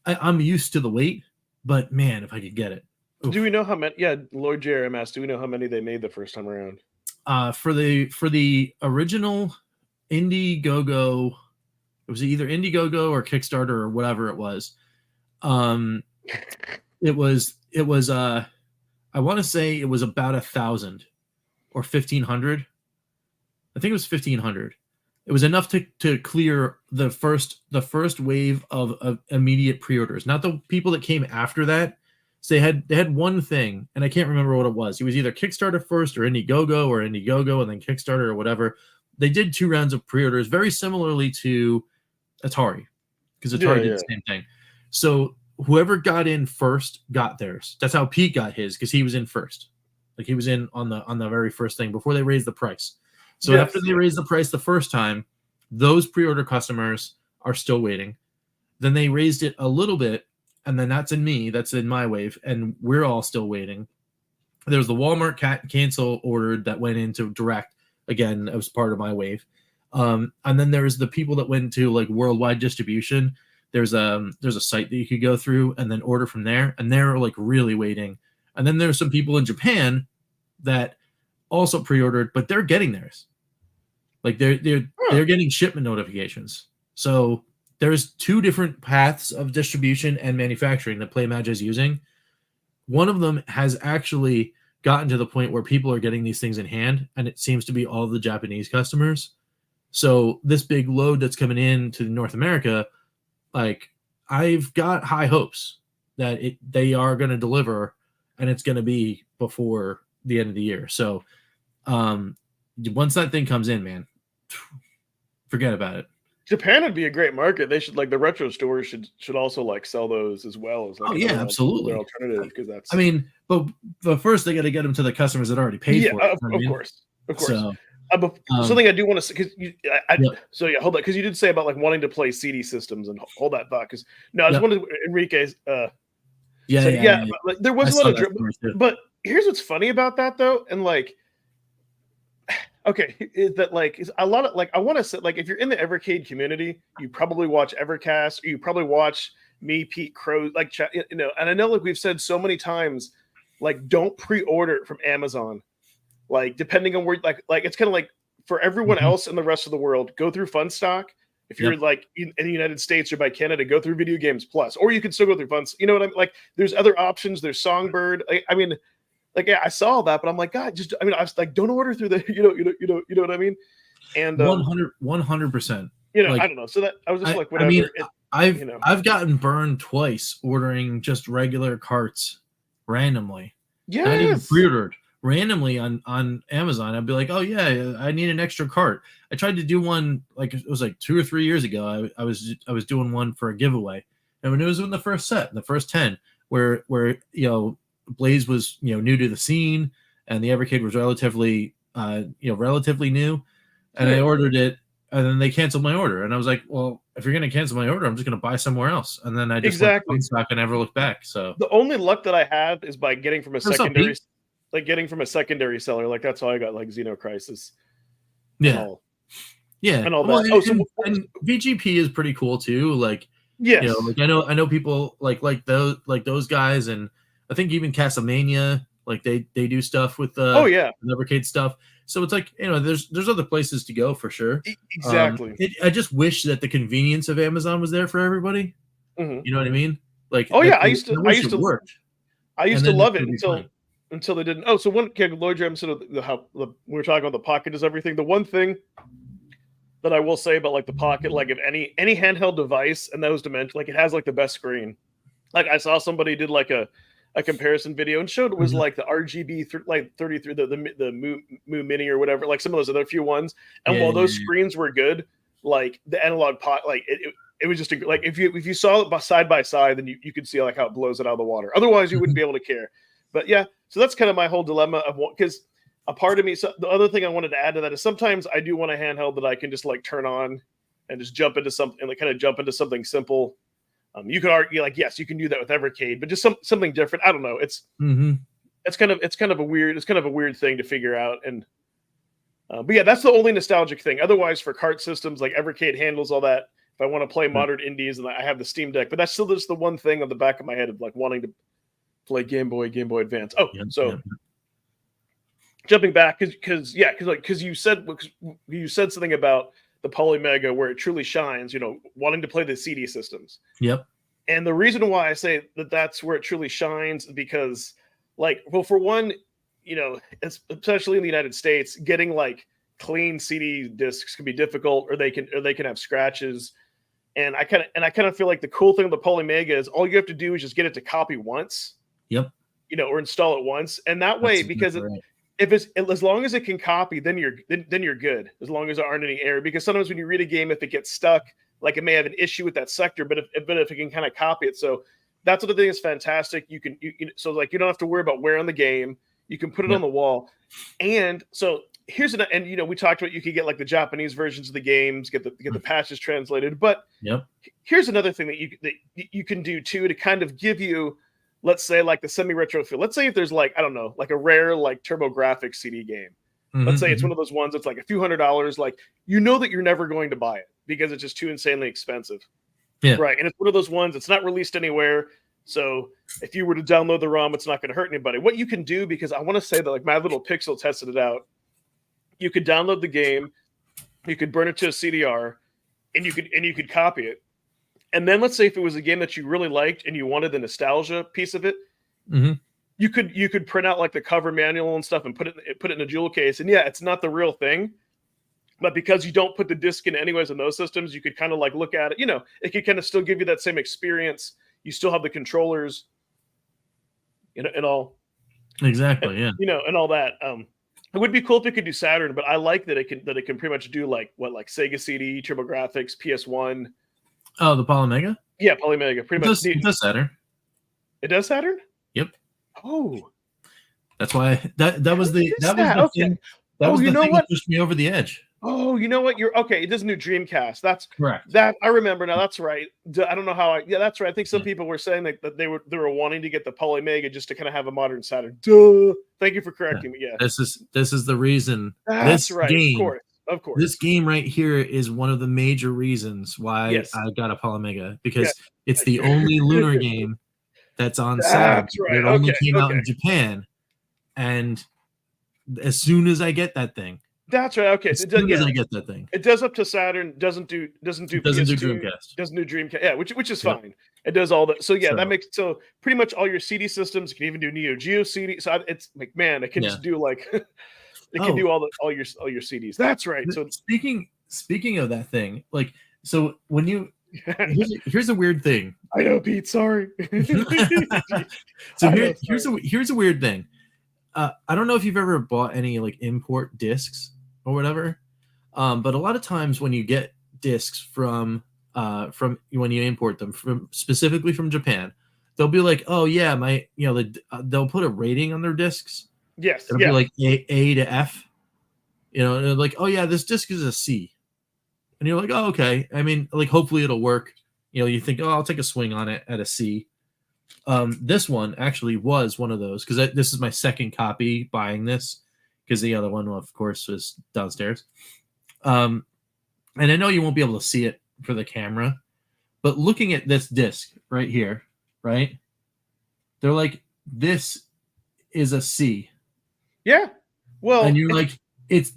I'm used to the wait, but man, if I could get it. Oof. Do we know how many? Yeah, Lord JRM asked, do we know how many they made the first time around? For the original Indiegogo, it was either Indiegogo or Kickstarter or whatever it was. It was I want to say it was about 1,000 or 1,500. I think it was 1,500. It was enough to clear the first wave of immediate pre-orders, not the people that came after that. So they had one thing, and I can't remember what it was. It was either Kickstarter first or Indiegogo and then Kickstarter or whatever. They did 2 rounds of pre-orders, very similarly to Atari, because Atari did the same thing. So whoever got in first got theirs. That's how Pete got his, because he was in first. Like he was in on the very first thing before they raised the price. So after they raised the price the first time, those pre-order customers are still waiting. Then they raised it a little bit, and then that's in my wave, and we're all still waiting. There was the Walmart cancel order that went into direct. Again, that was part of my wave. And then there's the people that went to like worldwide distribution. There's a site that you could go through and then order from there, and they're like really waiting. And then there's some people in Japan that also pre-ordered, but they're getting theirs. Like they're getting shipment notifications. So there's 2 different paths of distribution and manufacturing that Play Magi is using. One of them has actually gotten to the point where people are getting these things in hand, and it seems to be all the Japanese customers. So this big load that's coming in to North America, like I've got high hopes that they are going to deliver, and it's going to be before the end of the year. So once that thing comes in, man, forget about it. Japan would be a great market. They should like the retro stores should also like sell those as well as like absolutely alternative because that's. I mean, but first they got to get them to the customers that already paid for it. Of course. So, something I do want to because so yeah, hold on because you did say about like wanting to play CD systems and hold that thought because no, I just wanted Enrique's. Like, there was a lot of but here's what's funny about that though, and like. Okay, is that like is a lot of like I want to say like if you're in the Evercade community, you probably watch Evercast or you probably watch me, Pete Crow, like you know, and I know like we've said so many times, like don't pre-order it from Amazon, like depending on where like it's kind of like for everyone else in the rest of the world, go through Funstock. If you're like in the United States or by Canada, go through Video Games Plus, or you can still go through Funstock. You know what I'm like? There's other options. There's Songbird. I mean. Like yeah, I saw that, but I'm like, God, I was like, don't order through the, you know what I mean? And 100%. You know, like, I don't know. So that I was just like, whatever. I mean, I've gotten burned twice ordering just regular carts randomly. Yeah, not even pre-ordered randomly on Amazon. I'd be like, oh yeah, I need an extra cart. I tried to do one like it was like 2 or 3 years ago. I was doing one for a giveaway, and when it was in the first set, the first 10, where you know. Blaze was new to the scene, and the Evercade was relatively new, and I ordered it, and then they canceled my order, and I was like, well, if you're going to cancel my order, I'm just going to buy somewhere else, and then I just went to stock and never looked back. So the only luck that I have is by getting from a secondary, seller. Like that's how I got like Xenocrisis. Yeah, and all that. Well, and VGP is pretty cool too. Like like I know people like those guys and. I think even Castlevania, like they do stuff with the Evercade stuff. So it's like there's other places to go for sure. Exactly. I just wish that the convenience of Amazon was there for everybody. Mm-hmm. You know what I mean? Like I used to love it until they didn't. Oh, so one Lloyd Jam said how we were talking about the Pocket is everything. The one thing that I will say about like the Pocket, like if any handheld device and those dimensions, like it has like the best screen. Like I saw somebody did like a comparison video and showed it was like the RGB 33 the Mu Mini or whatever, like some of those other few ones. And while those screens were good, like the analog pot, like it was just like if you saw it side by side, then you could see like how it blows it out of the water. Otherwise, you wouldn't be able to care. But yeah, so that's kind of my whole dilemma of what because a part of me. So the other thing I wanted to add to that is sometimes I do want a handheld that I can just like turn on and just jump into something and like kind of jump into something simple. You could argue like, yes, you can do that with Evercade, but just something different. I don't know. It's kind of a weird thing to figure out. And but yeah, that's the only nostalgic thing. Otherwise, for cart systems like Evercade handles all that. If I want to play modern indies and I have the Steam Deck, but that's still just the one thing on the back of my head of like wanting to play Game Boy Advance. Jumping back because you said something about the Polymega where it truly shines, wanting to play the CD systems. Yep. And the reason why I say that that's where it truly shines because for one, especially in the United States, getting like clean CD discs can be difficult or they can have scratches. And I kind of feel like the cool thing with the Polymega is all you have to do is just get it to copy once. Yep. Or install it once. And that way, because if it's as long as it can copy, then you're good. As long as there aren't any error, because sometimes when you read a game, if it gets stuck, like it may have an issue with that sector, but if it can kind of copy it, so that's what I think is fantastic. So like you don't have to worry about wear on the game. You can put it on the wall, and so here's we talked about you could get like the Japanese versions of the games, get the patches translated, but here's another thing that you can do too to kind of give you. Let's say like the semi-retro feel. Let's say if there's like, I don't know, like a rare like TurboGrafx CD game. Let's say it's one of those ones that's like a few $100s, like that you're never going to buy it because it's just too insanely expensive. Yeah. Right. And it's one of those ones that's not released anywhere. So if you were to download the ROM, it's not going to hurt anybody. What you can do, because I want to say that like My Little Pixel tested it out, you could download the game, you could burn it to a CDR, and you could copy it. And then let's say if it was a game that you really liked and you wanted the nostalgia piece of it, you could print out like the cover manual and stuff and put it in a jewel case. And yeah, it's not the real thing. But because you don't put the disc in anyways in those systems, you could kind of like look at it. It could kind of still give you that same experience. You still have the controllers, and all. Exactly. Yeah. And all that. It would be cool if it could do Saturn, but I like that it can pretty much do like Sega CD, TurboGrafx, PS1. Oh, the Polymega? Yeah, Polymega. Pretty much. It does Saturn. It does Saturn? Yep. Oh. That's why that was the thing. That was the thing that pushed me over the edge. Oh, you know what? You're okay. It doesn't do Dreamcast. That's correct. That I remember now. That's right. I don't know how. Yeah, that's right. I think some people were saying that they were wanting to get the Polymega just to kind of have a modern Saturn. Duh. Thank you for correcting me. Yeah. This is the reason. That's right. Game, of course. This game right here is one of the major reasons why I got a Polymega, because it's the only Lunar game that's on Saturn. That's right. It only came out in Japan, and as soon as I get that thing. That's right. Okay. As soon as I get that thing. It does up to Saturn. Doesn't do PS2, Dreamcast. Doesn't do Dreamcast. Yeah, which is fine. It does all that. So yeah, that makes pretty much all your CD systems. You can even do Neo Geo CD. So it's like, man, it can just do like it can do all your CDs. That's right. So speaking of that thing, like, so when you here's a weird thing. I know, Pete. Sorry. So here's a weird thing. I don't know if you've ever bought any like import discs or whatever, but a lot of times when you get discs from when you import them specifically from Japan, they'll be like, oh yeah, they'll put a rating on their discs. Yes, it'll be like A to F. And they're like, oh yeah, this disc is a C, and you're like, oh okay. I mean, like hopefully it'll work. You think, oh, I'll take a swing on it at a C. This one actually was one of those, because this is my second copy buying this, because the other one, of course, was downstairs. And I know you won't be able to see it for the camera, but looking at this disc right here, right? They're like, this is a C. Yeah. Well, and you're like, it's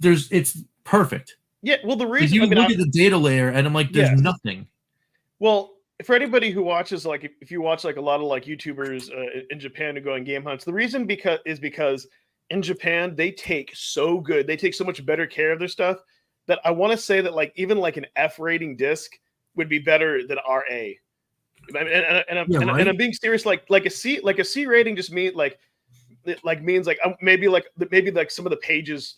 perfect. Yeah. Well, the reason you look at the data layer, and I'm like, there's nothing. Well, for anybody who watches, like, if you watch like a lot of like YouTubers in Japan who go on game hunts, the reason because in Japan they take so much better care of their stuff, that I want to say that like even like an F rating disc would be better than RA. And I'm being serious. Like a C rating just means means maybe some of the pages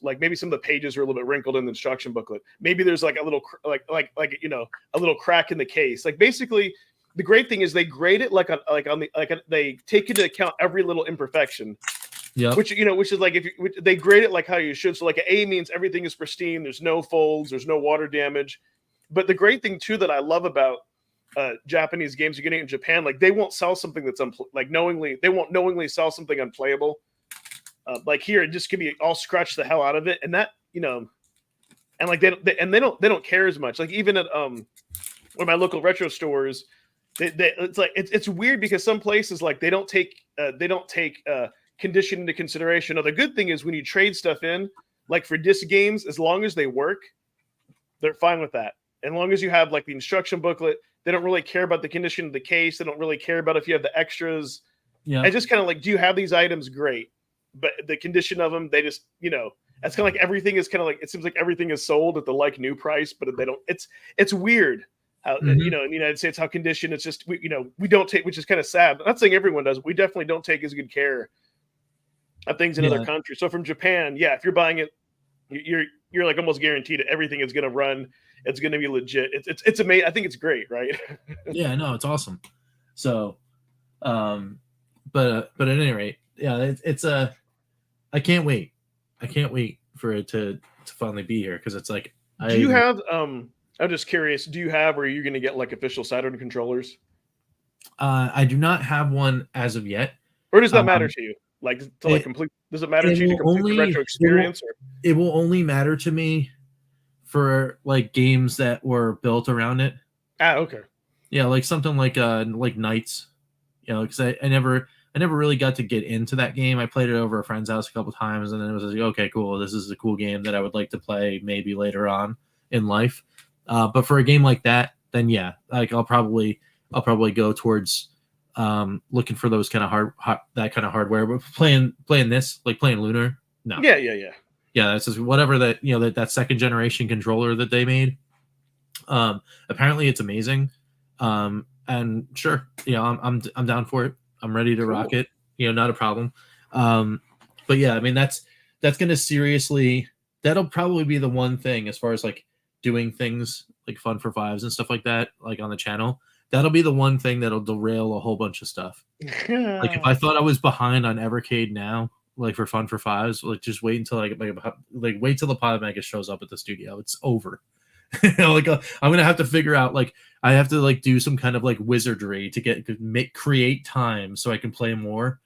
are a little bit wrinkled in the instruction booklet. Maybe there's like a little a little crack in the case. Like basically, the great thing is they grade it they take into account every little imperfection. Yeah. Which is like they grade it like how you should. So like an A means everything is pristine. There's no folds. There's no water damage. But the great thing too that I love about Japanese games you're getting in Japan, like they won't sell something that's they won't knowingly sell something unplayable. Like here, it just can be all scratch the hell out of it, and that and like they don't care as much. Like even at one of my local retro stores, it's weird because some places like they don't take condition into consideration. Now the good thing is when you trade stuff in, like for disc games, as long as they work, they're fine with that. As long as you have like the instruction booklet. They don't really care about the condition of the case. They don't really care about if you have the extras. Yeah. I just kind of like, do you have these items? Great. But the condition of them, they just, that's kind of like everything is kind of like, it seems like everything is sold at the like new price, but they don't, it's weird how, in the United States, how condition, it's just, we don't take, which is kind of sad. I'm not saying everyone does. We definitely don't take as good care of things in other countries. So from Japan, if you're buying it, you're like almost guaranteed that everything is going to run. It's going to be legit. It's amazing. I think it's great, right? Yeah, no, it's awesome. So, but at any rate, it's I can't wait. I can't wait for it to finally be here, because it's like. Do you have? I'm just curious. Do you have, or are you going to get like official Saturn controllers? I do not have one as of yet. Or does that matter to you? Like to like complete? Does it matter to you to complete the retro experience? It will only matter to me for like games that were built around it. Okay. Yeah, like something like Knights, because I never really got to get into that game. I played it over a friend's house a couple times, and then it was like, okay, cool, this is a cool game that I would like to play maybe later on in life. But for a game like that, then like I'll probably go towards looking for those kind of that kind of hardware. But playing this, like playing Lunar, no. Yeah. That's just whatever that that second generation controller that they made. Apparently it's amazing. And sure, I'm down for it. I'm ready to rock it. Not a problem. But yeah, I mean that's gonna seriously, that'll probably be the one thing as far as like doing things like Fun for Fives and stuff like that, like on the channel. That'll be the one thing that'll derail a whole bunch of stuff. Like if I thought I was behind on Evercade now, like for Fun for Fives, like just wait until wait till the Pod Mega shows up at the studio. It's over. Like I'm gonna have to figure out, like I have to like do some kind of like wizardry to create time so I can play more,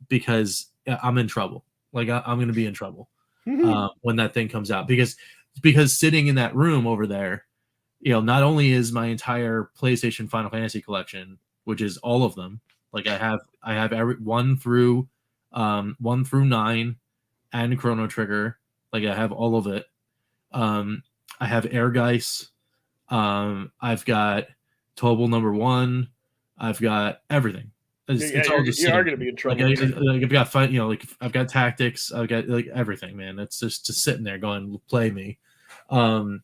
because I'm in trouble. Like I'm gonna be in trouble when that thing comes out, because sitting in that room over there, not only is my entire PlayStation Final Fantasy collection, which is all of them, like I have every 1 through 9 and Chrono Trigger, like I have all of it. I have Airgeist. I've got Tobal #1. I've got everything. It's all just you are going to be in trouble. Like I've got fun, like I've got tactics. I've got like everything, man. It's just sitting there going, play me, and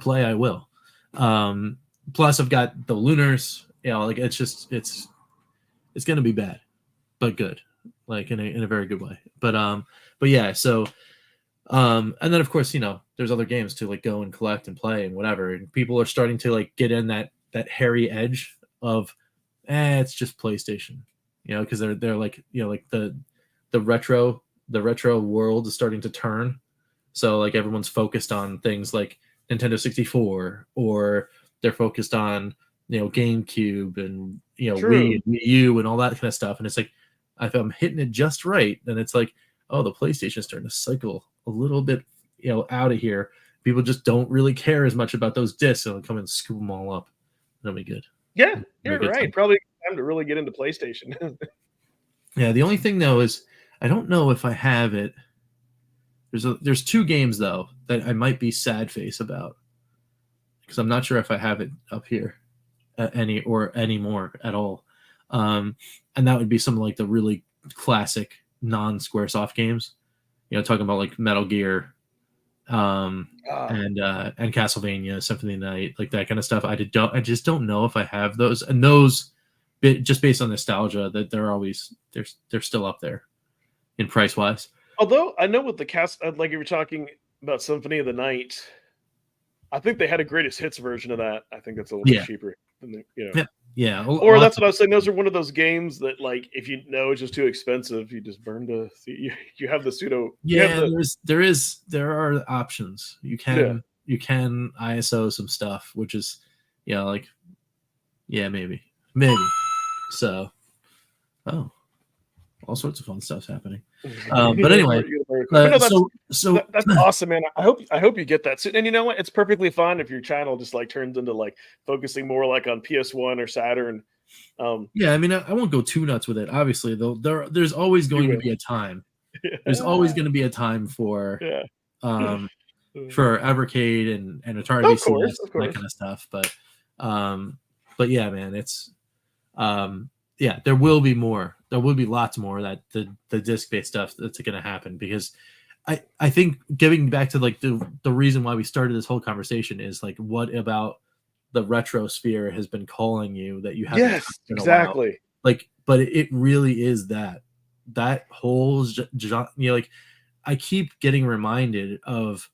play I will. Plus I've got the Lunars. Like it's going to be bad, but good, like in a very good way. But yeah, so. And then of course, there's other games to like go and collect and play and whatever. And people are starting to like get in that hairy edge of, it's just PlayStation, because they're like, like the retro world is starting to turn. So like everyone's focused on things like Nintendo 64, or they're focused on, GameCube and, Wii U and all that kind of stuff. And it's like, if I'm hitting it just right, then it's like, oh, the PlayStation's starting to cycle a little bit, out of here. People just don't really care as much about those discs, and they'll come and scoop them all up. That'll be good. Yeah, you're right. Time. Probably time to really get into PlayStation. Yeah, the only thing though is I don't know if I have it. There's 2 games though that I might be sad face about, because I'm not sure if I have it up here anymore at all. And that would be some like the really classic non-Squaresoft games, talking about like Metal Gear, and Castlevania Symphony of the Night, like that kind of stuff. I just don't know if I have those, and those just based on nostalgia, that they're still up there in price wise. Although I know with the like you were talking about Symphony of the Night, I think they had a greatest hits version of that. I think that's a little bit cheaper than Yeah. Or that's what I was saying. Those are one of those games that, like, if it's just too expensive, you just burn to see. You have the pseudo. Yeah, there are options. You can ISO some stuff, which is, like, maybe. So, all sorts of fun stuff's happening. But anyway, that's awesome, man. I hope you get that soon. And you know what? It's perfectly fine if your channel just like turns into like focusing more like on PS1 or Saturn. Yeah, I mean, I won't go too nuts with it. Obviously, though, there's always going to be a time. There's always going to be a time for Evercade and Atari VCS, that kind of stuff. But yeah, man, it's there will be more. There will be lots more that the disc-based stuff that's going to happen, because I think getting back to like the reason why we started this whole conversation is like, what about the retro sphere has been calling you that you haven't? Yes, exactly. Like, but it really is that whole like I keep getting reminded of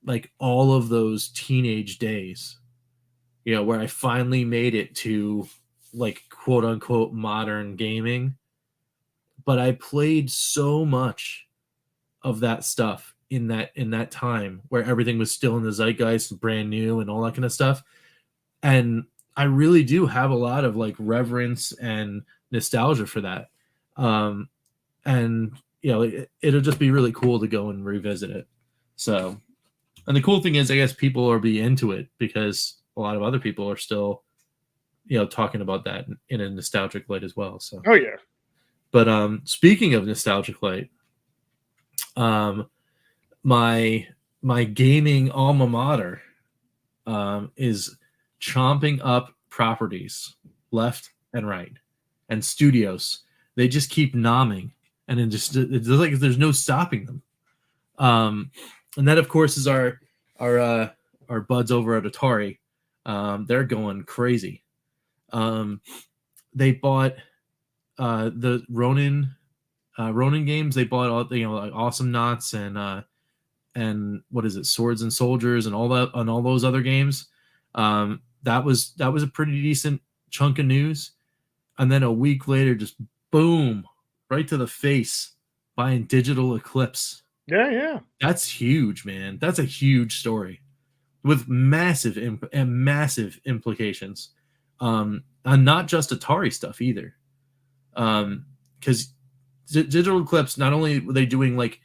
like all of those teenage days, where I finally made it to like quote unquote modern gaming, but I played so much of that stuff in that time where everything was still in the zeitgeist, brand new and all that kind of stuff. And I really do have a lot of like reverence and nostalgia for that. And it'll just be really cool to go and revisit it. So, and the cool thing is, I guess people will be into it because a lot of other people are still, talking about that in a nostalgic light as well. So, oh yeah. But speaking of nostalgic light, my gaming alma mater is chomping up properties left and right. And studios, they just keep nomming, and it's like there's no stopping them. And that, of course, is our buds over at Atari. They're going crazy. They bought the Ronin games. They bought all like Awesome Knots and what is it, Swords and Soldiers and all that, and all those other games. That was a pretty decent chunk of news. And then a week later, just boom, right to the face, buying Digital Eclipse. Yeah. That's huge, man. That's a huge story with massive implications. And not just Atari stuff either. Because Digital Eclipse, not only were they doing like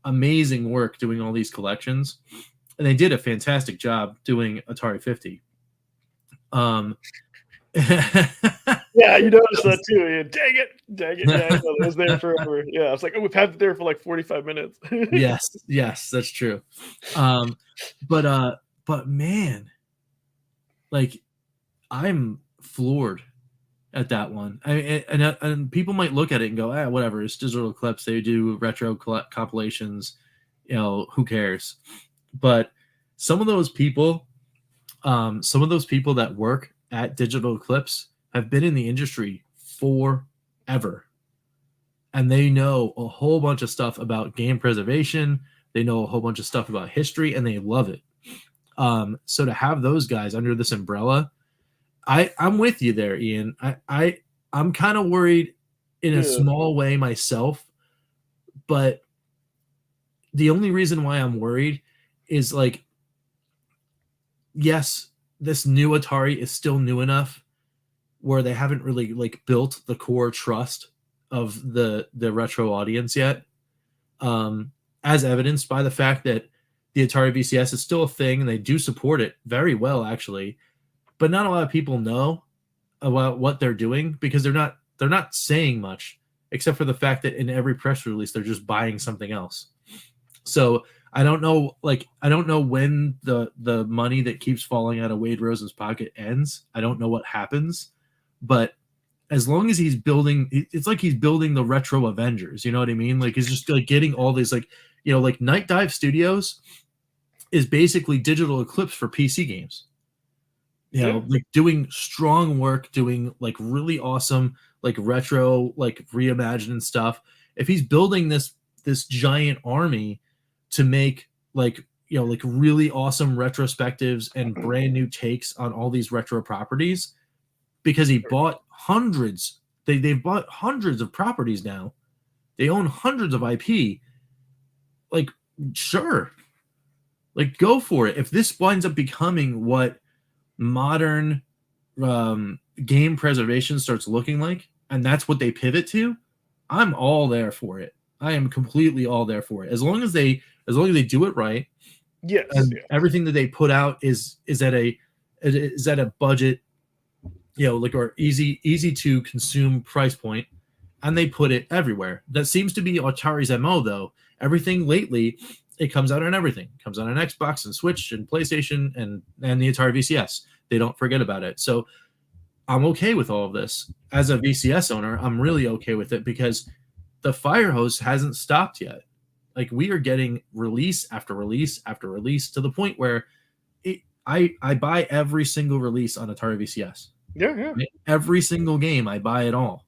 amazing work doing all these collections, and they did a fantastic job doing Atari 50. Yeah, you noticed that too. Yeah, dang it. Yeah, it was there forever. Yeah, I was like, oh, we've had it there for like 45 minutes. yes, that's true. But man, like, I'm floored at that one. And people might look at it and go, whatever, it's Digital Eclipse. They do retro compilations. Who cares? But some of those people that work at Digital Eclipse have been in the industry forever. And they know a whole bunch of stuff about game preservation. They know a whole bunch of stuff about history, and they love it. So to have those guys under this umbrella, I'm with you there, Ian. I'm kind of worried in a small way myself, but the only reason why I'm worried is, like, yes, this new Atari is still new enough where they haven't really like built the core trust of the retro audience yet, as evidenced by the fact that the Atari VCS is still a thing and they do support it very well, actually, but not a lot of people know about what they're doing because they're not saying much except for the fact that in every press release they're just buying something else. So I don't know when the money that keeps falling out of Wade Rose's pocket ends. I don't know what happens, but as long as he's building, it's like he's building the retro Avengers. You know what I mean? Like, he's just like getting all these, like, like Night Dive Studios is basically Digital Eclipse for PC games. Like doing strong work, doing like really awesome, like retro, like reimagined stuff. If he's building this giant army to make like really awesome retrospectives and brand new takes on all these retro properties, because he bought hundreds. They've bought hundreds of properties now. They own hundreds of IP. Like, sure. Like, go for it. If this winds up becoming what modern game preservation starts looking like, and that's what they pivot to, I'm all there for it. I am completely all there for it. As long as they do it right. Yes. And everything that they put out is at a budget, like, or easy to consume price point, and they put it everywhere. That seems to be Atari's MO, though. Everything lately, it comes out on everything. It comes out on Xbox and Switch and PlayStation and the Atari VCS. They don't forget about it. So I'm okay with all of this. As a VCS owner, I'm really okay with it because the fire hose hasn't stopped yet. Like, we are getting release after release after release to the point where I buy every single release on Atari VCS. Yeah. Every single game, I buy it all.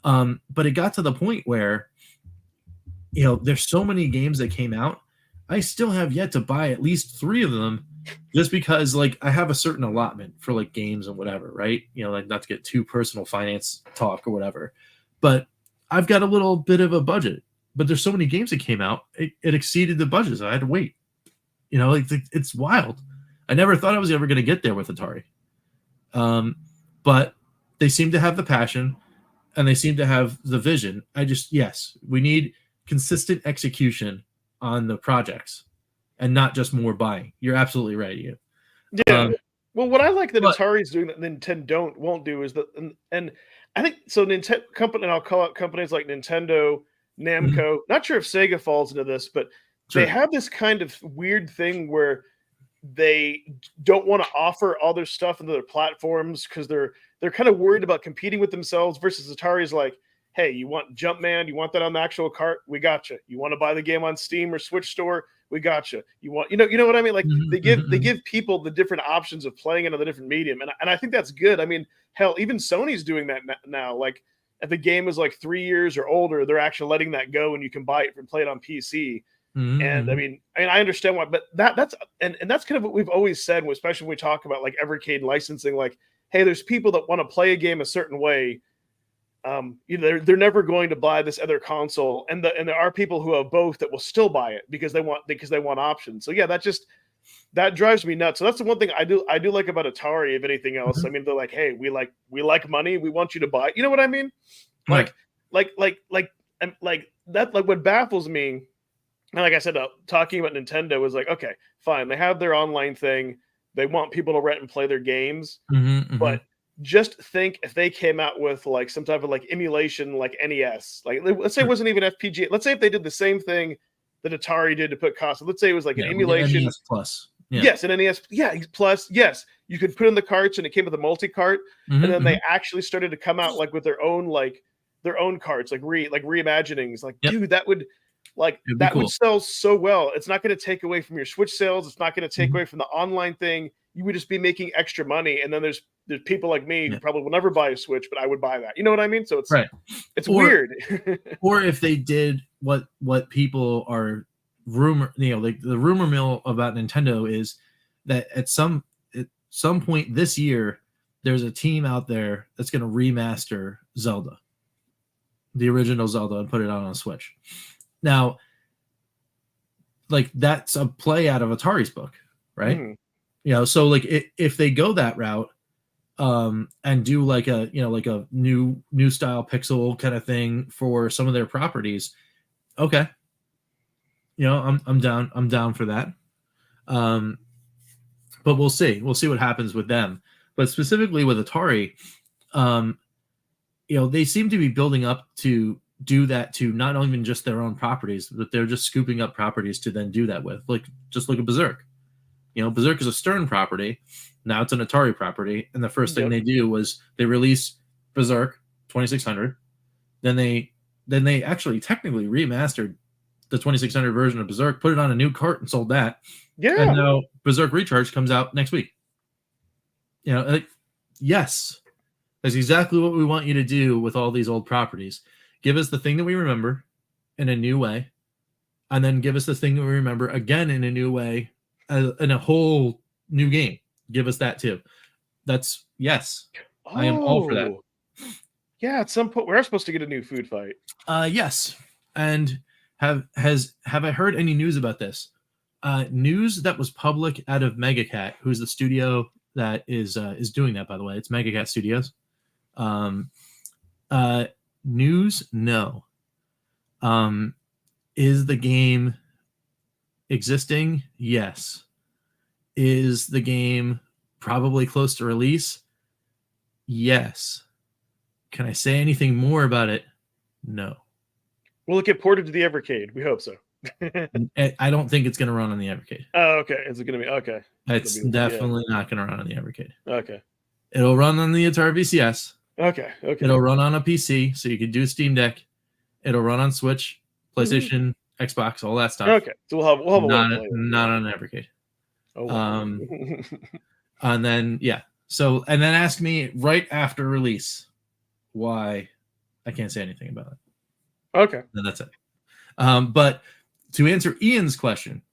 But it got to the point where, there's so many games that came out. I still have yet to buy at least 3 of them just because, like, I have a certain allotment for, like, games and whatever, right? Like, not to get too personal finance talk or whatever. But I've got a little bit of a budget. But there's so many games that came out, it exceeded the budget. So I had to wait. It's wild. I never thought I was ever going to get there with Atari. But they seem to have the passion and they seem to have the vision. Yes, we need consistent execution on the projects and not just more buying. You're absolutely right, Ian. Yeah. Well, what I like that Atari's doing that Nintendo won't do is that, and I think so. Nintendo company, and I'll call out companies like Nintendo, Namco. Mm-hmm. Not sure if Sega falls into this, but Sure. They have this kind of weird thing where they don't want to offer all their stuff into their platforms because they're kind of worried about competing with themselves. Versus Atari's like, hey, you want Jumpman? You want that on the actual cart? We got you. You want to buy the game on Steam or Switch Store? We got you. You want, you know what I mean? Like they give people the different options of playing it on the different medium, and I think that's good. I mean, hell, even Sony's doing that now. Like if the game is like 3 years or older, they're actually letting that go, and you can buy it and play it on PC. And I mean, I understand why, but that's that's kind of what we've always said, especially when we talk about like Evercade licensing. Like, hey, there's people that want to play a game a certain way. You know, they're never going to buy this other console, and there are people who have both that will still buy it because they want options. So yeah, that drives me nuts. So that's the one thing I do like about Atari. If anything else, I mean, they're like, hey, we like money. We want you to buy. You know what I mean? Like that. Like what baffles me. And like I said, talking about Nintendo is like, okay, fine. They have their online thing. They want people to rent and play their games. But just think if they came out with like some type of like emulation, like NES, like let's say it wasn't even FPGA. Let's say if they did the same thing that Atari did to put costs. Let's say it was like an emulation. NES Plus. Yeah. Yes, an NES. Yeah, Plus. Yes, you could put in the carts, and it came with a multi-cart. And then they actually started to come out like with their own carts, like reimaginings. Like, dude, that would. Like that would sell so well. It's not going to take away from your Switch sales. It's not going to take away from the online thing. You would just be making extra money. And then there's people like me who probably will never buy a Switch, but I would buy that. You know what I mean? So it's weird. Or if they did what people are like the rumor mill about Nintendo is that at some point this year, there's a team out there that's going to remaster Zelda, the original Zelda, and put it out on a Switch. Now, like that's a play out of Atari's book, right? You know, so like if they go that route, and do like a new style pixel kind of thing for some of their properties, okay, you know, I'm down for that. But we'll see what happens with them. But specifically with Atari, you know, they seem to be building up to do that to not even just their own properties, but they're just scooping up properties to then do that with. Like, just look at Berserk. You know, Berserk is a Stern property. Now it's an Atari property. And the first thing they do was they release Berserk 2600. Then they actually technically remastered the 2600 version of Berserk, put it on a new cart and sold that. Yeah. And now Berserk Recharge comes out next week. You know, like, yes, that's exactly what we want you to do with all these old properties. Give us the thing that we remember in a new way, and then give us the thing that we remember again in a new way, in a whole new game. Give us that too. That's yes. I am all for that. Yeah, at some point we are supposed to get a new food fight. Yes. And have I heard any news about this? News that was public out of Megacat, who's the studio that is doing that, by the way. It's Megacat Studios. News, no. Is the game existing? Yes. Is the game probably close to release? Yes. Can I say anything more about it? No. Will it get ported to the Evercade? We hope so. I don't think it's going to run on the Evercade. Oh, okay. Is it going to be? Okay. It's definitely not going to run on the Evercade. Okay. It'll run on the Atari VCS. Okay. It'll run on a PC, so you could do Steam Deck. It'll run on Switch, PlayStation, Xbox, all that stuff. Okay, so we'll have a not on Evercade. Oh, wow. And then and then ask me right after release why I can't say anything about it. Okay, and that's it. But to answer Ian's question,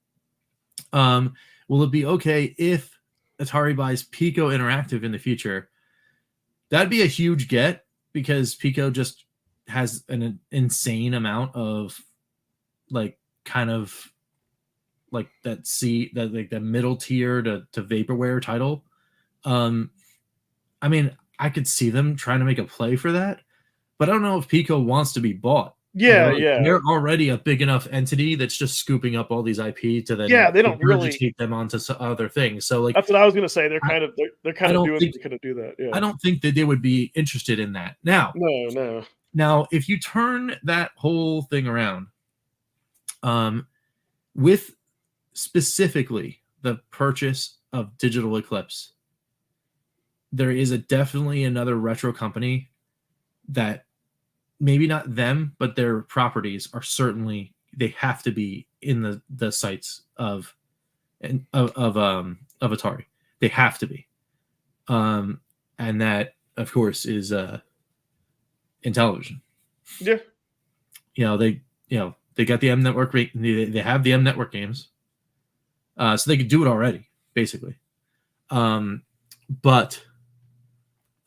will it be okay if Atari buys Pico Interactive in the future? That'd be a huge get because Pico just has an insane amount of like kind of like that like the middle tier to vaporware title. I mean, I could see them trying to make a play for that, but I don't know if Pico wants to be bought. Yeah, They're already a big enough entity that's just scooping up all these IP to then they don't really take them onto other things. So like that's what I was gonna say. They're kind of doing they could do that. Yeah. I don't think that they would be interested in that. Now, no. Now, if you turn that whole thing around, with specifically the purchase of Digital Eclipse, there is definitely another retro company that maybe not them, but their properties are certainly, they have to be in the sights of Atari. They have to be, and that of course is Intellivision. Yeah. They got the M Network. They have the M Network games, so they could do it already, basically. But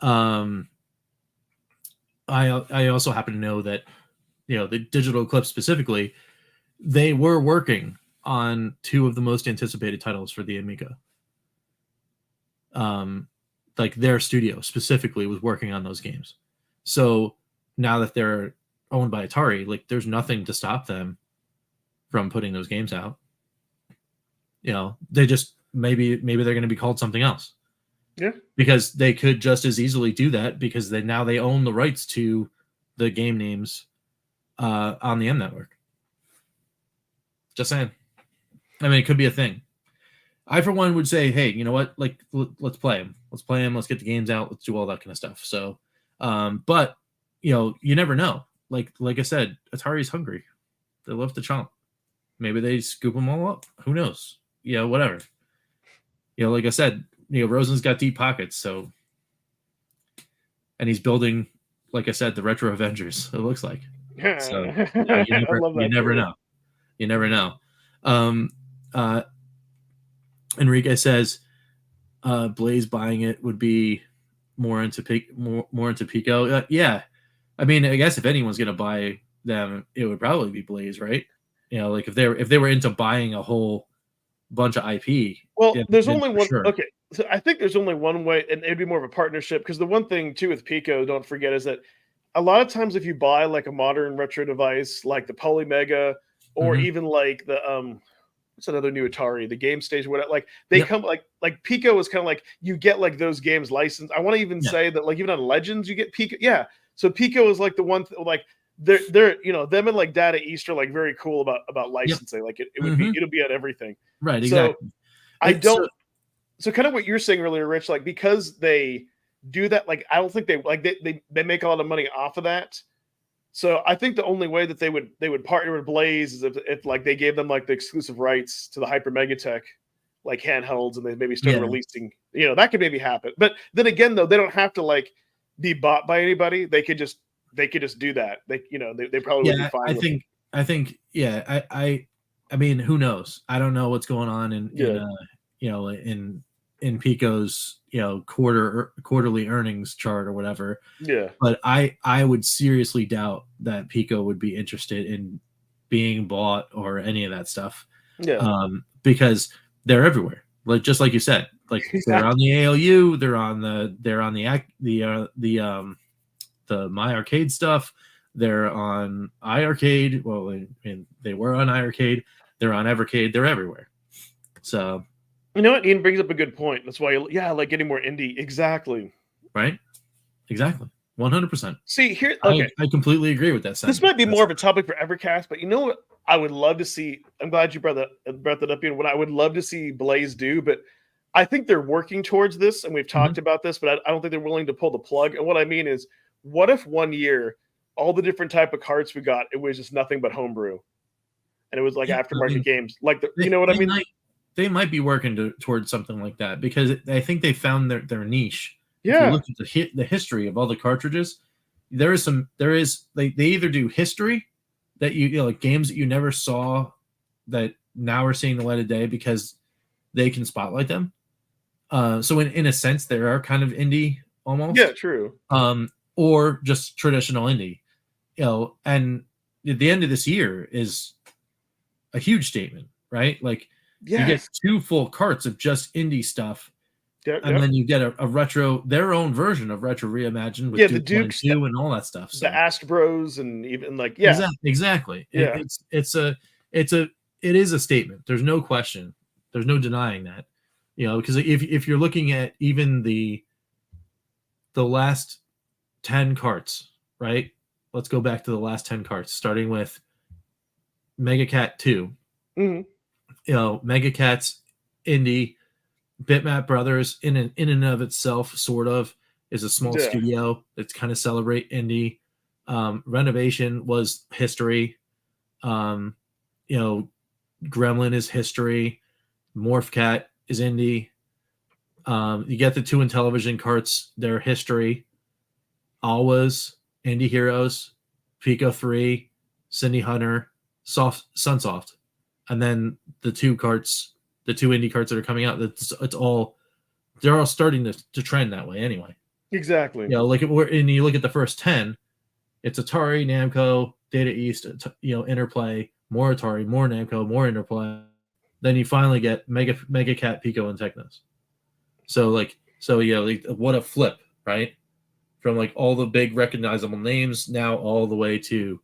I also happen to know that the Digital Eclipse specifically, they were working on two of the most anticipated titles for the Amiga. Like their studio specifically was working on those games. So now that they're owned by Atari, like there's nothing to stop them from putting those games out. They just maybe they're going to be called something else. Yeah. Because they could just as easily do that because they own the rights to the game names on the M Network. Just saying. I mean, it could be a thing. I, for one, would say, hey, you know what? Like, let's play them. Let's play them. Let's get the games out. Let's do all that kind of stuff. So, but you never know. Like I said, Atari's hungry. They love to chomp. Maybe they scoop them all up. Who knows? Whatever. Like I said, Rosen's got deep pockets. So, and he's building, like I said, the Retro Avengers. It looks like. So you never know. You never know. Enrique says Blaze buying it would be more into Pico. Yeah, I mean, I guess if anyone's gonna buy them, it would probably be Blaze, right? Like if they were into buying a whole bunch of IP. Well, there's only one. Sure. Okay, so I think there's only one way, and it'd be more of a partnership. Because the one thing too with Pico, don't forget, is that a lot of times if you buy like a modern retro device, like the Polymega, or even like the what's another new Atari, the Game Station, whatever, like they come like Pico is kind of like you get like those games licensed. I want to even say that like even on Legends you get Pico. Yeah, so Pico is like the one like they're them and like Data East are like very cool about licensing. Like it would be it'll be at everything. Right, exactly. So so kind of what you're saying earlier, Rich, like because they do that, like I don't think they make a lot of money off of that. So I think the only way that they would partner with Blaze is if like they gave them like the exclusive rights to the Hyper Megatech like handhelds and they maybe started releasing, that could maybe happen. But then again though, they don't have to like be bought by anybody. They could just do that. They probably would be fine. I think I mean, who knows? I don't know what's going on in Pico's quarterly earnings chart or whatever. Yeah. But I would seriously doubt that Pico would be interested in being bought or any of that stuff. Yeah. Because they're everywhere. Like just like you said, like they're on the ALU, they're on the My Arcade stuff, they're on iArcade. Well, they were on iArcade. They're on Evercade. They're everywhere. So, you know what? Ian brings up a good point. That's why, I like getting more indie. Exactly. Right. Exactly. 100%. See here. Okay, I completely agree with that. This might be more of a topic for Evercast, but you know what? I would love to see. I'm glad you brought that up. What I would love to see Blaze do, but I think they're working towards this, and we've talked about this, but I don't think they're willing to pull the plug. And what I mean is, what if one year all the different type of carts we got, it was just nothing but homebrew, and it was like aftermarket games, like you know what I mean? They might be working towards something like that because I think they found their niche. Yeah. If you look at the history of all the cartridges, they either do history that like games that you never saw that now are seeing the light of day because they can spotlight them. So in a sense, they are kind of indie almost. Yeah, true. Or just traditional indie, and at the end of this year is a huge statement, right? Like you get 2 full carts of just indie stuff. And then you get a retro, their own version of Retro Reimagined with the Dukes and all that stuff. So. The Ast Bros and even like exactly. Yeah. It is a statement. There's no question. There's no denying that. Because if you're looking at even the last 10 carts, right? Let's go back to the last 10 carts, starting with Mega Cat 2. Mm-hmm. Mega Cat's indie. Bitmap Brothers, in and of itself, sort of, is a small studio that's kind of celebrate indie. Renovation was history. You know, Gremlin is history. Morph Cat is indie. You get the 2 Intellivision carts, they're history. Always Indie Heroes, Pico 3, Cindy Hunter, Sunsoft. And then the 2 carts, the 2 indie carts that are coming out, they're all starting to trend that way anyway. Exactly. You know, like and you look at the first 10, it's Atari, Namco, Data East, Interplay, more Atari, more Namco, more Interplay. Then you finally get Mega Cat, Pico, and Technos. So what a flip, right? From like all the big recognizable names now all the way to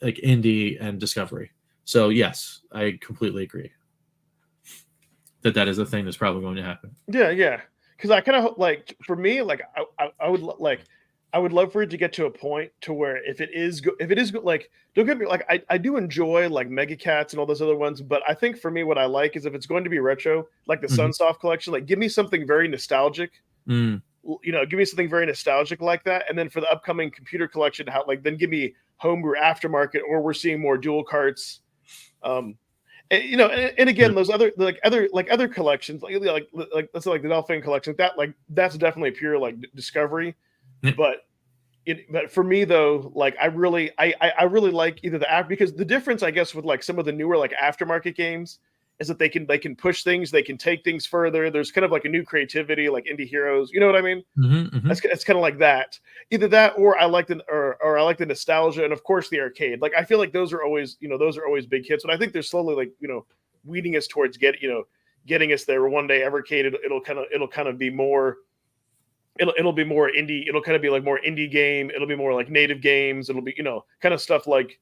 like indie and discovery. So yes, I completely agree that is a thing that's probably going to happen. Yeah. Because I kind of like, for me, like I would love for it to get to a point to where if it is like, don't get me, like I do enjoy like Mega Cats and all those other ones, but I think for me what I like is if it's going to be retro, like the Sunsoft collection, like give me something very nostalgic. You know, give me something very nostalgic like that, and then for the upcoming computer collection, then give me homebrew aftermarket, or we're seeing more dual carts. And again, those other collections, like let's say like the Delphine collection, that's definitely pure like discovery. But for me though, like I really like either the app, because the difference I guess with like some of the newer like aftermarket games is that they can push things, they can take things further. There's kind of like a new creativity, like Indie Heroes. You know what I mean? It's kind of like that. Either that, or I like the nostalgia, and of course the arcade. Like I feel like those are always big hits. But I think they're slowly like weeding us towards getting us there. Where one day Evercade it'll kind of be more. It'll be more indie. It'll kind of be like more indie game. It'll be more like native games. It'll be kind of stuff like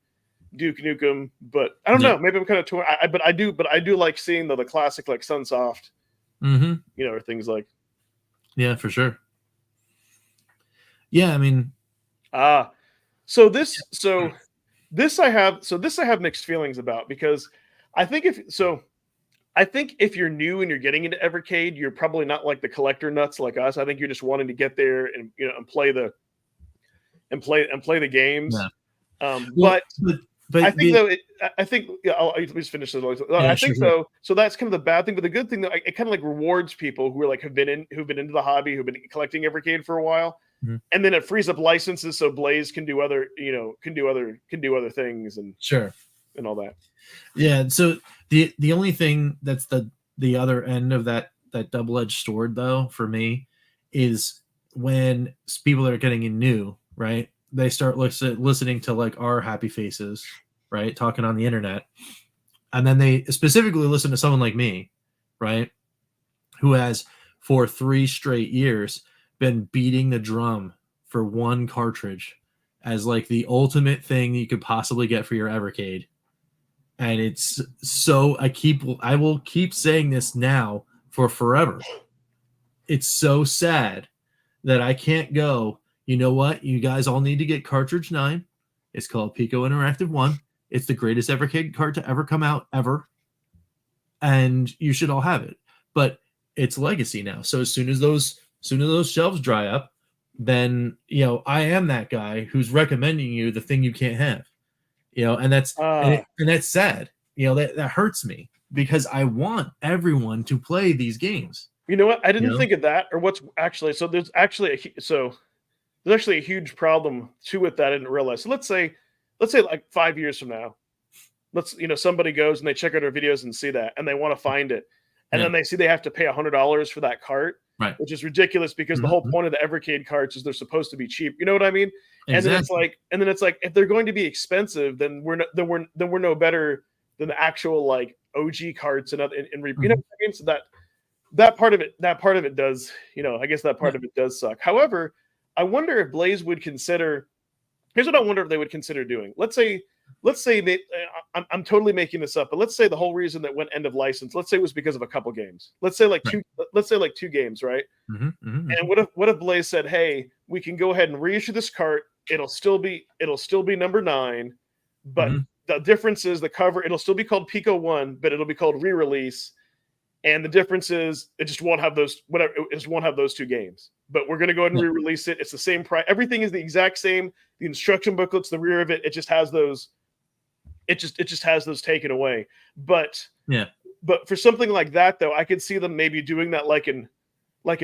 Duke Nukem, but I don't know. Maybe I'm kind of torn. But I do like seeing the classic like Sunsoft, or things like. Yeah, for sure. Yeah, I mean, so this I have mixed feelings about, because I think if you're new and you're getting into Evercade, you're probably not like the collector nuts like us. I think you're just wanting to get there and and play the games. Yeah. But I think I'll just finish this. I think so. So that's kind of the bad thing, but the good thing though, it kind of like rewards people who are like who've been into the hobby, who've been collecting Evercade for a while, and then it frees up licenses so Blaze can do other things and and all that. Yeah. So the only thing that's the other end of that double-edged sword though for me is when people that are getting in new, right? They start listening to like our happy faces, right? Talking on the internet. And then they specifically listen to someone like me, right? Who has for 3 straight years been beating the drum for one cartridge as like the ultimate thing you could possibly get for your Evercade. And it's so I will keep saying this now for forever. It's so sad that I can't go, you know what? You guys all need to get cartridge 9. It's called Pico Interactive 1. It's the greatest Evercade cart to ever come out, ever. And you should all have it. But it's legacy now. So as soon as those shelves dry up, then I am that guy who's recommending you the thing you can't have. And that's and that's sad. That hurts me because I want everyone to play these games. You know what? I didn't think of that, or what's actually there's actually a huge problem too with that I didn't realize. So let's say like 5 years from now, somebody goes and they check out our videos and see that, and they want to find it, and then they see they have to pay $100 for that cart, right? Which is ridiculous because the whole point of the Evercade carts is they're supposed to be cheap. You know what I mean? Exactly. And then it's like if they're going to be expensive, then we're no better than the actual like OG carts and you know what I mean? So that part of it does, I guess that part of it does suck. However, I wonder if Blaze would consider. Here's what I wonder if they would consider doing. Let's say I'm totally making this up, but let's say the whole reason that went end of license, let's say it was because of a couple games. Let's say like two games, right? And what if Blaze said, "Hey, we can go ahead and reissue this cart. It'll still be number 9, but the difference is the cover. It'll still be called Pico 1, but it'll be called re-release." And the difference is it just won't have those whatever it just won't have those 2 games. But we're gonna go ahead and re-release it. It's the same price. Everything is the exact same. The instruction booklet's the rear of it. It just has those. It just has those taken away. But for something like that though, I could see them maybe doing that like in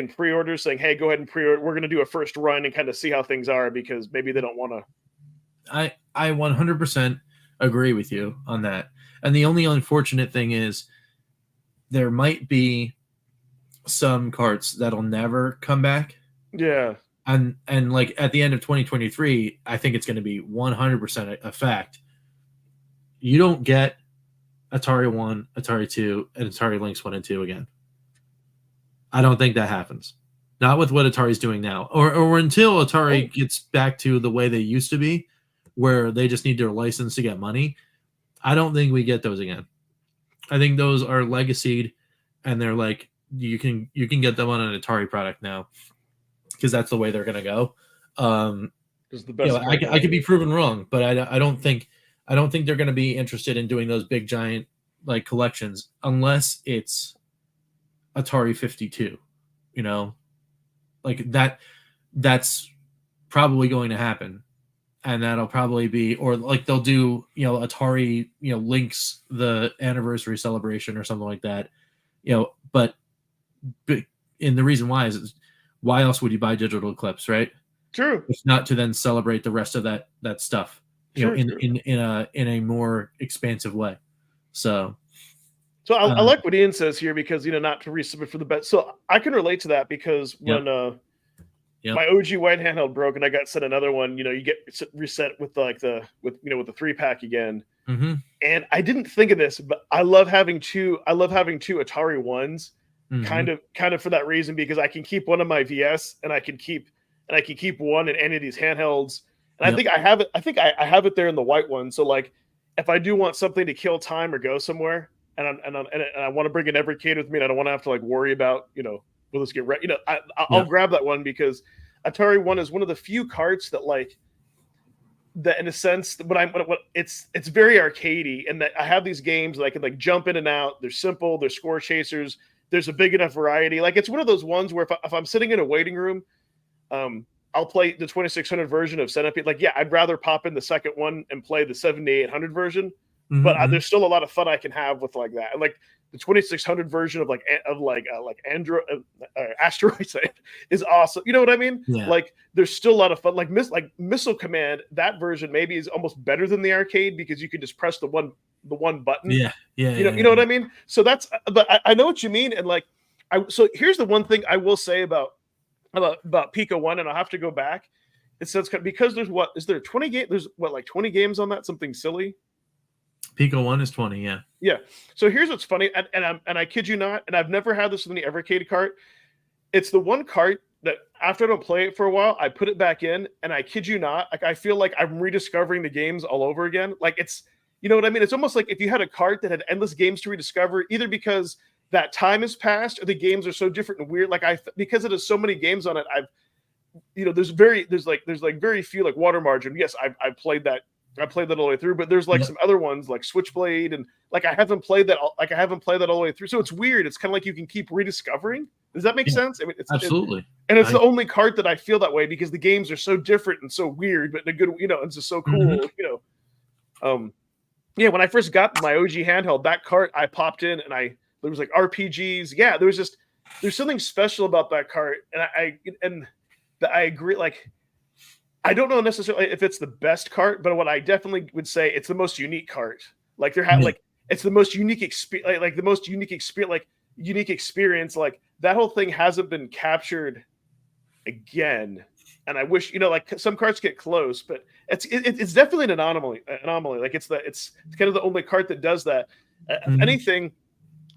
pre-order, saying, "Hey, go ahead and pre-order. We're gonna do a first run and kind of see how things are," because maybe they don't want to. I 100% agree with you on that. And the only unfortunate thing is there might be some carts that'll never come back. Yeah. And like at the end of 2023, I think it's going to be 100% a fact. You don't get Atari 1, Atari 2, and Atari Lynx 1 and 2 again. I don't think that happens. Not with what Atari's doing now. Or until Atari gets back to the way they used to be, where they just need their license to get money. I don't think we get those again. I think those are legacied, and they're like you can get them on an Atari product now because that's the way they're gonna go. The best I could be proven wrong, but I don't think they're gonna be interested in doing those big giant like collections unless it's Atari 52. You know, like that's probably going to happen. And that'll probably be, or like they'll do, Atari, Lynx the anniversary celebration or something like that, But and the reason why is why else would you buy digital clips, right? True. If not to then celebrate the rest of that stuff, in a more expansive way. So I like what Ian says here because not to resubmit for the bet. So I can relate to that because when my OG white handheld broke and I got sent another one, you get reset with with the 3-pack again. Mm-hmm. And I didn't think of this, but I love having two Atari ones, kind of for that reason, because I can keep one of my VS and I can keep one in any of these handhelds. And I think I have it. I think I have it there in the white one. So like, if I do want something to kill time or go somewhere, and I want to bring an Evercade with me, and I don't want to have to like worry about will this get ready? I'll grab that one because Atari 1 is one of the few carts that in a sense when it's very arcadey, and that I have these games that I can like jump in and out. They're simple. They're score chasers. There's a big enough variety. Like it's one of those ones where if I'm sitting in a waiting room, I'll play the 2600 version of Centipede. Like, yeah, I'd rather pop in the second one and play the 7800 version. Mm-hmm. But there's still a lot of fun I can have with like that. And like the 2600 version of Asteroids is awesome. You know what I mean? Yeah. Like there's still a lot of fun. Like Missile Command, that version maybe is almost better than the arcade because you can just press the one button. Yeah. You know what I mean? So that's. But I know what you mean. And like, so here's the one thing I will say about Pico 1, and I'll have to go back. It says because is there 20 games? There's 20 games on that? Something silly. Pico 1 is 20, yeah. Yeah. So here's what's funny, and I kid you not, and I've never had this in the Evercade cart. It's the one cart that after I don't play it for a while, I put it back in, and I kid you not, like I feel like I'm rediscovering the games all over again. Like it's, you know what I mean? It's almost like if you had a cart that had endless games to rediscover, either because that time has passed or the games are so different and weird. Like because it has so many games on it, there's very few like Water Margin. Yes, I've played that. I played that all the way through, but there's like some other ones like Switchblade, and like I haven't played that all the way through. So it's weird. It's kind of like you can keep rediscovering. Does that make sense? I mean, absolutely. And it's the only cart that I feel that way because the games are so different and so weird, but in a good, it's just so cool. Mm-hmm. When I first got my OG handheld, that cart I popped in and there was like RPGs. Yeah, there's something special about that cart, and I agree. Like, I don't know necessarily if it's the best cart, but what I definitely would say it's the most unique cart. Like it's the most unique experience. Like the most unique experience. Like unique experience. Like that whole thing hasn't been captured again. And I wish like some carts get close, but it's definitely an anomaly. Like it's kind of the only cart that does that. If anything,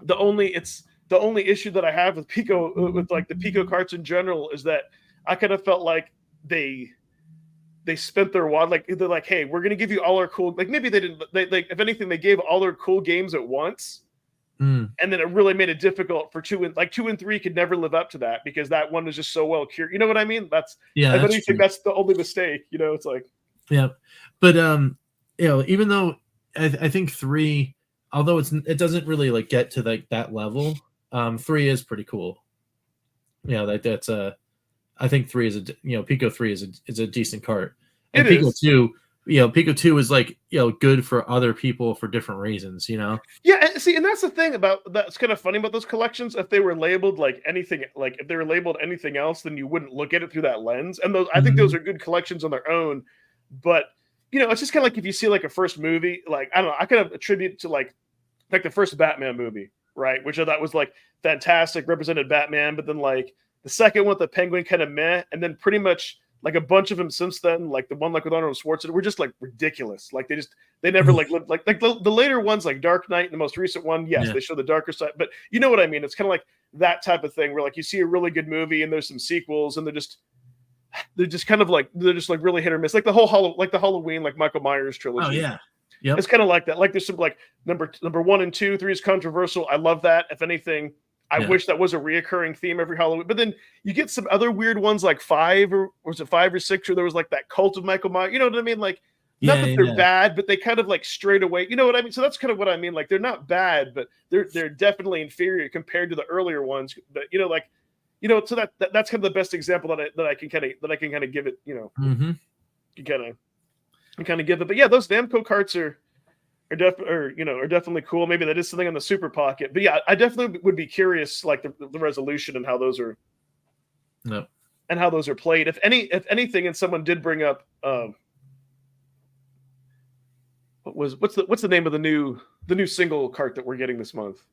the only issue that I have with Pico with like the Pico carts in general is that I kind of felt like they spent their wad. Like they're like, hey, we're gonna give you all our cool. Like maybe they didn't. They like if anything, they gave all their cool games at once, and then it really made it difficult for 2 and 3 could never live up to that because that one was just so well cured. You know what I mean? That's If anything, that's the only mistake. It's like but even though I think 3, although it doesn't really like get to like that level, 3 is pretty cool. That's a. I think 3 is Pico 3 is a decent cart, and Pico 2. Pico 2 is like good for other people for different reasons. Yeah, and see, and that's the thing about that's kind of funny about those collections. If they were labeled like anything, like if they were labeled anything else, then you wouldn't look at it through that lens. And those, I think those are good collections on their own. But it's just kind of like if you see like a first movie, like I don't know, I kind of attribute to like the first Batman movie, right? Which I thought was like fantastic, represented Batman, but then like the second one with the Penguin kind of meh, and then pretty much like a bunch of them since then, like the one like with Arnold Schwarzenegger, were just like ridiculous. Like they never like lived like the later ones like Dark Knight and the most recent one. Yes, they show the darker side, but you know what I mean. It's kind of like that type of thing where like you see a really good movie and there's some sequels and they're just kind of like really hit or miss. Like the Halloween like Michael Myers trilogy. Oh yeah. Yep. It's kind of like that. Like there's some like number 1 and 2, 3 is controversial. I love that. If anything, I wish that was a reoccurring theme every Halloween. But then you get some other weird ones like 5 or was it 5 or 6 where there was like that cult of Michael Myers. You know what I mean? Like not that they're bad, but they kind of like strayed away. You know what I mean? So that's kind of what I mean. Like they're not bad, but they're definitely inferior compared to the earlier ones. But so that's kind of the best example that I can kind of give it. Mm-hmm. You kind of give it. But yeah, those Namco carts are definitely cool. Maybe that is something on the Super Pocket. But yeah, I definitely would be curious, like the resolution and how those are, and how those are played. If anything, and someone did bring up, what's the name of the new single cart that we're getting this month?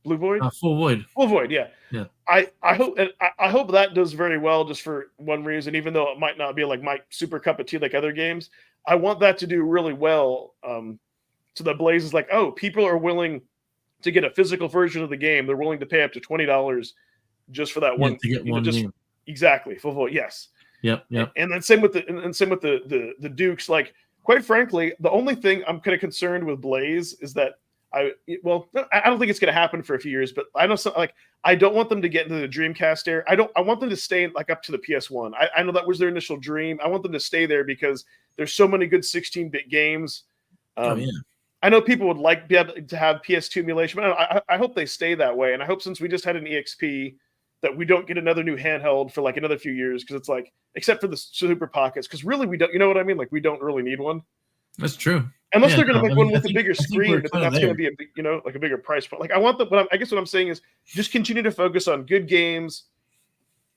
Blue Void? Full Void. Full Void, yeah. Yeah. I hope that does very well just for one reason, even though it might not be like my super cup of tea like other games. I want that to do really well. So that Blaze is like, oh, people are willing to get a physical version of the game. They're willing to pay up to $20 just for that one. To get one game. Exactly. Full Void, yes. Yep. And then same with the Dukes. Like, quite frankly, the only thing I'm kind of concerned with Blaze is that I don't think it's going to happen for a few years, but I know I don't want them to get into the Dreamcast era. I want them to stay like up to the PS1. I know that was their initial dream. I want them to stay there because there's so many good 16-bit games. I know people would be able to have PS2 emulation, but I hope they stay that way. And I hope since we just had an EXP that we don't get another new handheld for like another few years, because it's like, except for the Super Pockets, because really we don't, you know what I mean? Like we don't really need one. That's true. Unless they're going to make one with a bigger screen, but that's going to be like a bigger price point. Like I want them, but I guess what I'm saying is just continue to focus on good games,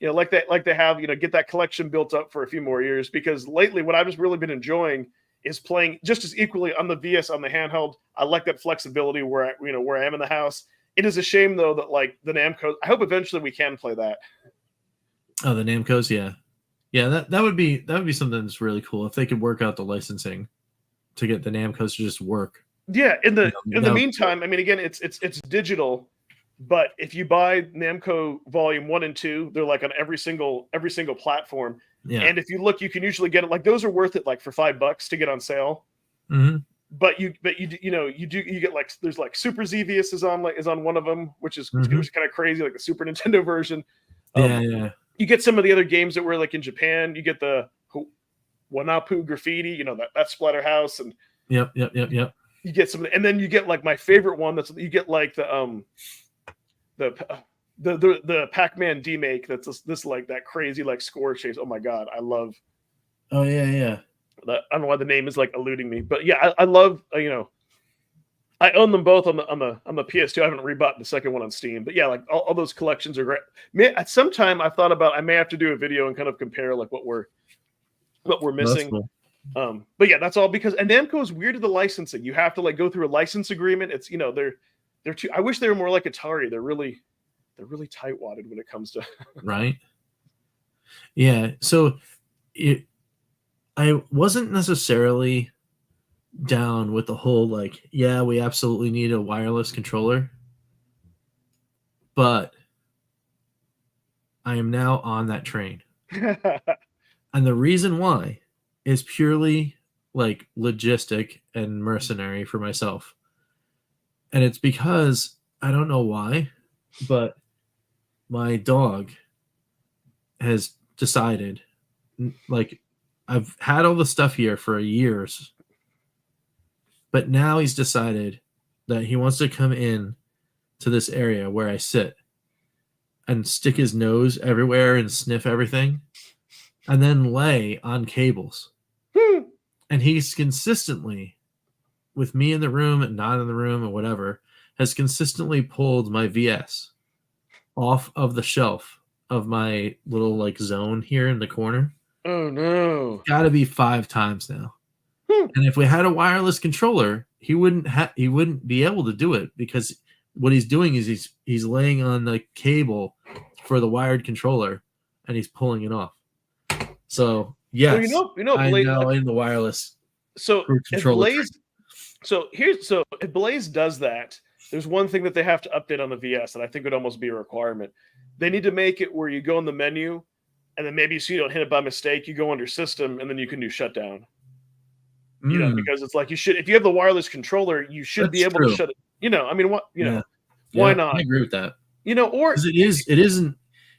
like they have, get that collection built up for a few more years. Because lately, what I've just really been enjoying is playing just as equally on the VS on the handheld. I like that flexibility where I am in the house. It is a shame though that like the Namco. I hope eventually we can play that. Oh, the Namcos, yeah. That would be something that's really cool if they could work out the licensing to get the Namcos to just work. Yeah, in the meantime, I mean, again, it's digital, but if you buy Namco Volume 1 and 2, they're like on every single platform. Yeah. And if you look, you can usually get it. Like those are worth it, like for $5 to get on sale. Mm-hmm. But you get like there's like Super Xevious is on one of them, which is kind of crazy, like the Super Nintendo version. Yeah. You get some of the other games that were like in Japan. You get the Wanapu Graffiti, that Splatterhouse, and yep. You get some, and then you get like my favorite one. You get like the Pac-Man demake. That's this like that crazy like score chase. Oh my god, I love. Oh yeah. I don't know why the name is like eluding me, but yeah, I love. I own them both on the PS2. I haven't rebought the second one on Steam, but yeah, like all those collections are great. At some time, I thought about I may have to do a video and kind of compare like what we're missing. Cool. But yeah, that's all because Namco is weird to the licensing. You have to like go through a license agreement. It's they're too. I wish they were more like Atari. They're really tight wadded when it comes to right. Yeah, so I wasn't necessarily down with the whole like, yeah, we absolutely need a wireless controller, but I am now on that train. And the reason why is purely like logistic and mercenary for myself. And it's because I don't know why, but my dog has decided, like, I've had all the stuff here for years, but now he's decided that he wants to come in to this area where I sit and stick his nose everywhere and sniff everything and then lay on cables. And he's consistently, with me in the room and not in the room or whatever, has consistently pulled my VS off of the shelf of my little like zone here in the corner. Oh no. Got to be 5 times now. And if we had a wireless controller, he wouldn't be able to do it, because what he's doing is he's laying on the cable for the wired controller and he's pulling it off. So yes, I know in the wireless. So if Blaze does that, there's one thing that they have to update on the VS, and I think would almost be a requirement. They need to make it where you go in the menu, and then maybe so you don't hit it by mistake, you go under system, and then you can do shutdown. You know, because it's like if you have the wireless controller, you should be able to shut it. You know, I mean, why not? I agree with that. You know, or it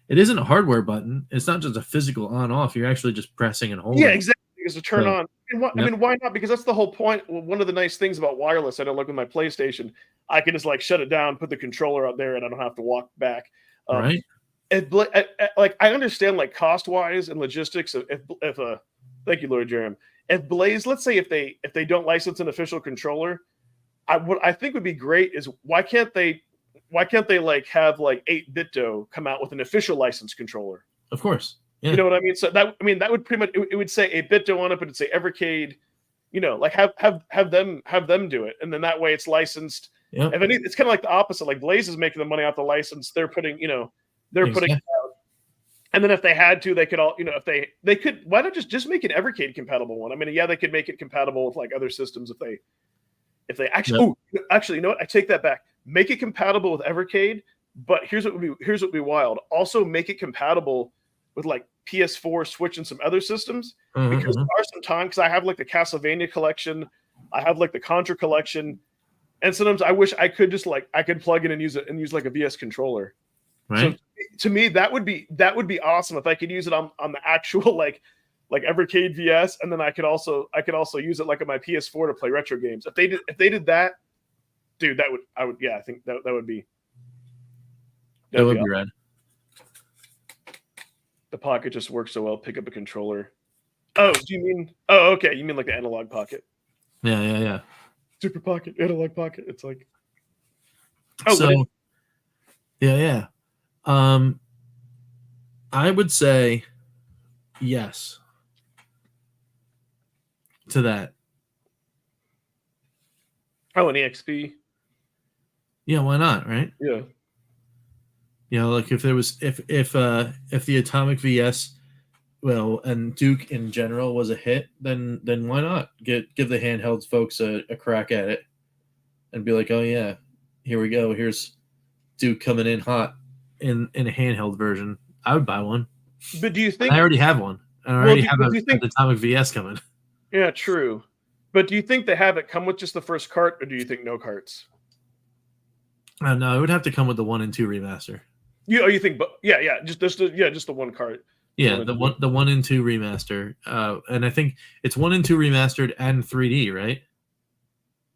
isn't a hardware button. It's not just a physical on off. You're actually just pressing and holding. Yeah, exactly. It's a turn on. I mean, why not? Because that's the whole point. One of the nice things about wireless, I don't look with my PlayStation, I can just like shut it down, put the controller out there, and I don't have to walk back. Right. Like I understand like cost wise and logistics. Thank you, Lord Jerem. If Blaze, let's say if they don't license an official controller, what I think would be great is why can't they like have like 8BitDo come out with an official licensed controller? Of course. Yeah. You know what I mean? So that would pretty much it would say 8BitDo on it, but it'd say Evercade. You know, like have them do it, and then that way it's licensed. Yeah. It's kind of like the opposite. Like Blaze is making the money off the license. They're putting it out. And then if they had to, they could all, if they could, why not just make an Evercade compatible one? I mean, yeah, they could make it compatible with like other systems if they actually, actually, you know what? I take that back. Make it compatible with Evercade, but here's what would be wild. Also make it compatible with like PS4, Switch, and some other systems, because there are some times, because I have like the Castlevania collection, I have like the Contra collection, and sometimes I wish I could just like I could plug in and use like a VS controller. Right. So to me, that would be awesome if I could use it on the actual like Evercade VS, and then I could also use it like on my PS4 to play retro games. If they did that, dude, I think that would be awesome. Rad. The Pocket just works so well. Pick up a controller. Oh, do you mean? Oh, okay. You mean like the Analog Pocket? Yeah. Super Pocket, Analog Pocket. It's like. Yeah. I would say yes to that. Oh, an EXP. Yeah, why not? Right? Yeah. You know, like if the Atomic VS, and Duke in general was a hit, then why not give the handhelds folks a crack at it, and be like, oh yeah, here we go. Here's Duke coming in hot in a handheld version. I would buy one. But do you think I already have one? I already have an Atomic VS coming. Yeah, true. But do you think they have it come with just the first cart, or do you think no carts? No, it would have to come with the 1 and 2 remaster. You think? But yeah, just the one cart. Yeah, the 1 and 2 remaster, and I think it's 1 and 2 remastered and 3D, right?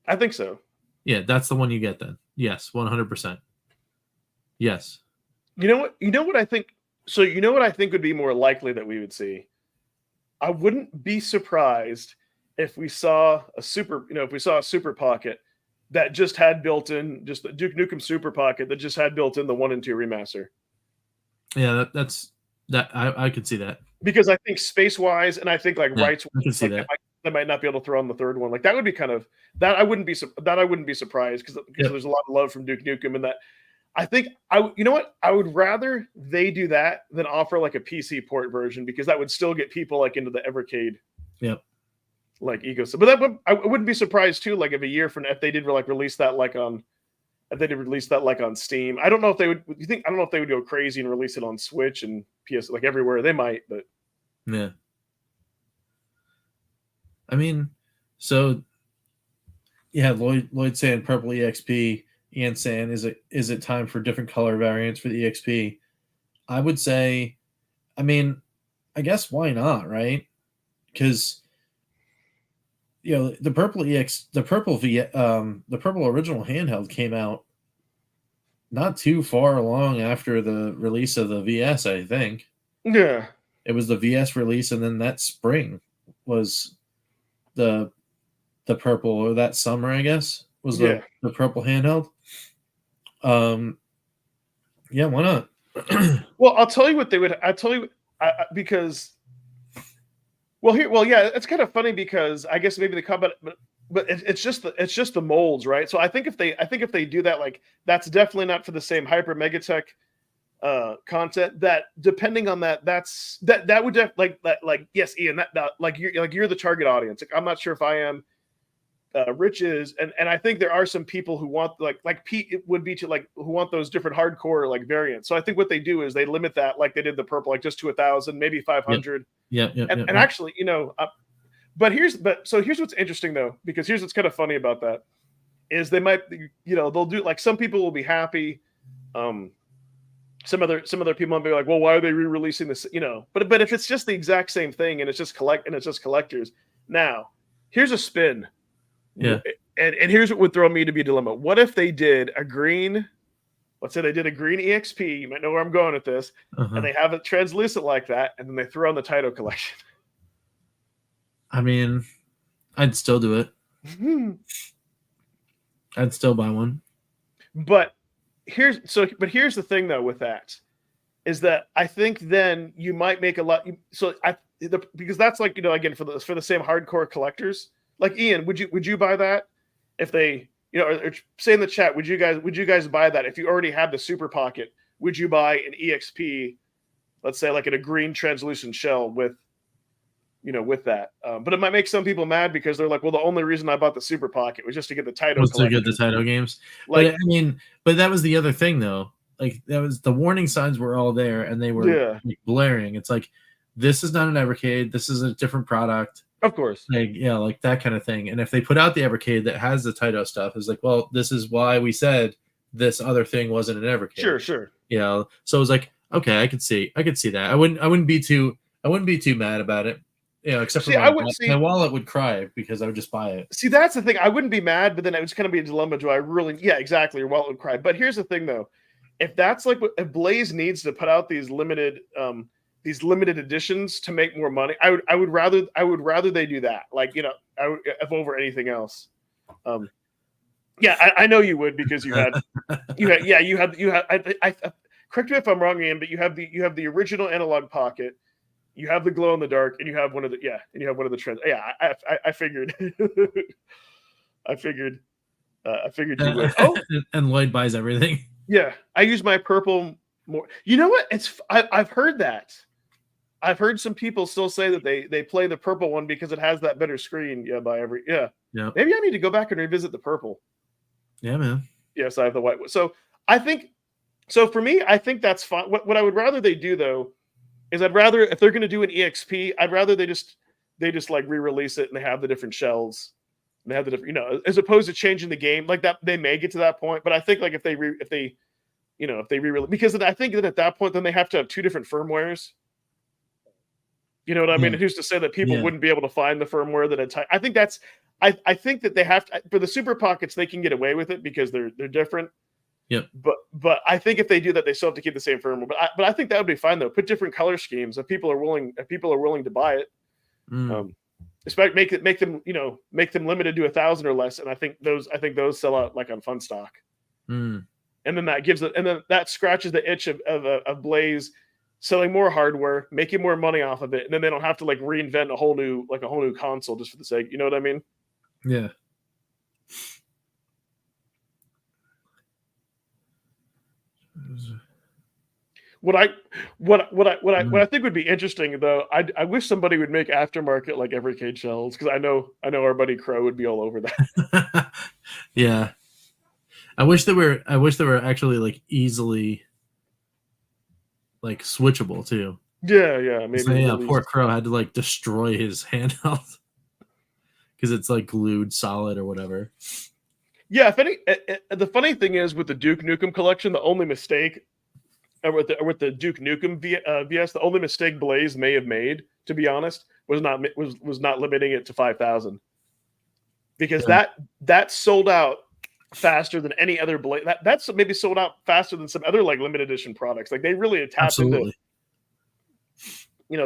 I think so. Yeah, that's the one you get then. Yes, 100%. Yes. You know what I think? So you know what I think would be more likely that we would see? I wouldn't be surprised if we saw a Super Pocket that just had built in just the Duke Nukem Super Pocket that just had built in the 1 and 2 remaster. Yeah, that's I could see that. Because I think space wise, and I think like rights, I can see that. They might not be able to throw on the third one. Like that would be kind of that. I wouldn't be surprised because there's a lot of love from Duke Nukem, and that I think you know what, I would rather they do that than offer like a PC port version, because that would still get people like into the Evercade. Yep. Like ecosystem, but I wouldn't be surprised too. Like if a year from if they did like release that like on Steam. I don't know if they would. I don't know if they would go crazy and release it on Switch and PS like everywhere. They might, but yeah. I mean, so yeah, Lloyd saying purple EXP. Ian saying is it time for different color variants for the EXP? I would say, I mean, I guess why not, right? Because the purple original handheld came out not too far along after the release of the VS, I think. Yeah. It was the VS release, and then that spring was the purple, or that summer, I guess, was the purple handheld. Yeah, why not? Well, I'll tell you what they would. I'll tell you because. Well, yeah, it's kind of funny because I guess maybe the comment, but it's just the molds, right? So I think if they do that, like that's definitely not for the same Hyper Megatech content. That depending on that would like yes, Ian, that like you're the target audience. Like, I'm not sure if I am. Rich is, and I think there are some people who want like Pete it would be to like who want those different hardcore like variants. So I think what they do is they limit that like they did the purple, like just to 1,000, maybe 500. And actually, but here's what's interesting though, because here's what's kind of funny about that is they might they'll do like some people will be happy. Some other people might be like, well, why are they re-releasing this? But if it's just the exact same thing and it's just collectors. Now, here's a spin. Yeah. And here's what would throw me to be a dilemma. What if they did a green, let's say they did a green EXP, you might know where I'm going with this, and they have it translucent like that, and then they throw on the Taito collection. I mean, I'd still do it. I'd still buy one. But here's the thing though with that, is that I think then you might make a lot. Because that's like, again, for the same hardcore collectors. Like Ian, would you buy that if they, or say in the chat, would you guys buy that if you already had the Super Pocket? Would you buy an EXP, let's say like in a green translucent shell with that? But it might make some people mad because they're like, well, the only reason I bought the Super Pocket was just to get the Taito. Was to get the Taito games. Like, but that was the other thing though. Like that was the warning signs were all there and they were like, blaring. It's like, this is not an Evercade. This is a different product. Of course. Like, like that kind of thing. And if they put out the Evercade that has the Taito stuff, it's like, well, this is why we said this other thing wasn't an Evercade. Sure. So it was like, okay, I could see that. I wouldn't be too mad about it. Except for my wallet would cry because I would just buy it. See, that's the thing. I wouldn't be mad, but then it was kind of be a dilemma. Do I really? Yeah, exactly. Your wallet would cry. But here's the thing, though. If that's like if Blaze needs to put out these limited editions to make more money, I would rather they do that. Like, if over anything else. I know you would because you had. I correct me if I'm wrong, Ian, but you have the original analog pocket. You have the glow in the dark, and you have one of the trends. Yeah, I figured. I figured you would. Oh, and Lloyd buys everything. Yeah, I use my purple more. You know what? I've heard that. I've heard some people still say that they play the purple one because it has that better screen. Yeah, Maybe I need to go back and revisit the purple. Yeah, man. Yes, I have the white one. So I think. So for me, I think that's fine. What I would rather they do though is if they're going to do an EXP, I'd rather they just like re-release it and they have the different shells. And they have the different, as opposed to changing the game like that. They may get to that point, but I think like if they re-release, because I think that at that point then they have to have two different firmwares. You know what I mean? And who's to say that people wouldn't be able to find the firmware that I think that's I think that they have to, for the Super Pockets they can get away with it because they're different. Yep. But I think if they do that, they still have to keep the same firmware. But I think that would be fine though. Put different color schemes if people are willing to buy it. Make them limited to 1,000 or less. And I think those sell out like on Fun Stock. And then that scratches the itch of Blaze selling more hardware, making more money off of it, and then they don't have to like reinvent a whole new console just for the sake. You know what I mean? Yeah. What I think would be interesting though, I wish somebody would make aftermarket like Evercade shells because I know our buddy Crow would be all over that. Yeah, I wish they were actually like easily like switchable too. Yeah. Maybe poor Crow had to like destroy his handheld because it's like glued solid or whatever. Yeah, the funny thing is with the Duke Nukem collection, the only mistake. With the Duke Nukem VS, the only mistake Blaze may have made, to be honest, was not limiting it to 5,000, because that sold out faster than any other Blaze. That's maybe sold out faster than some other like limited edition products. Like they really tapped into,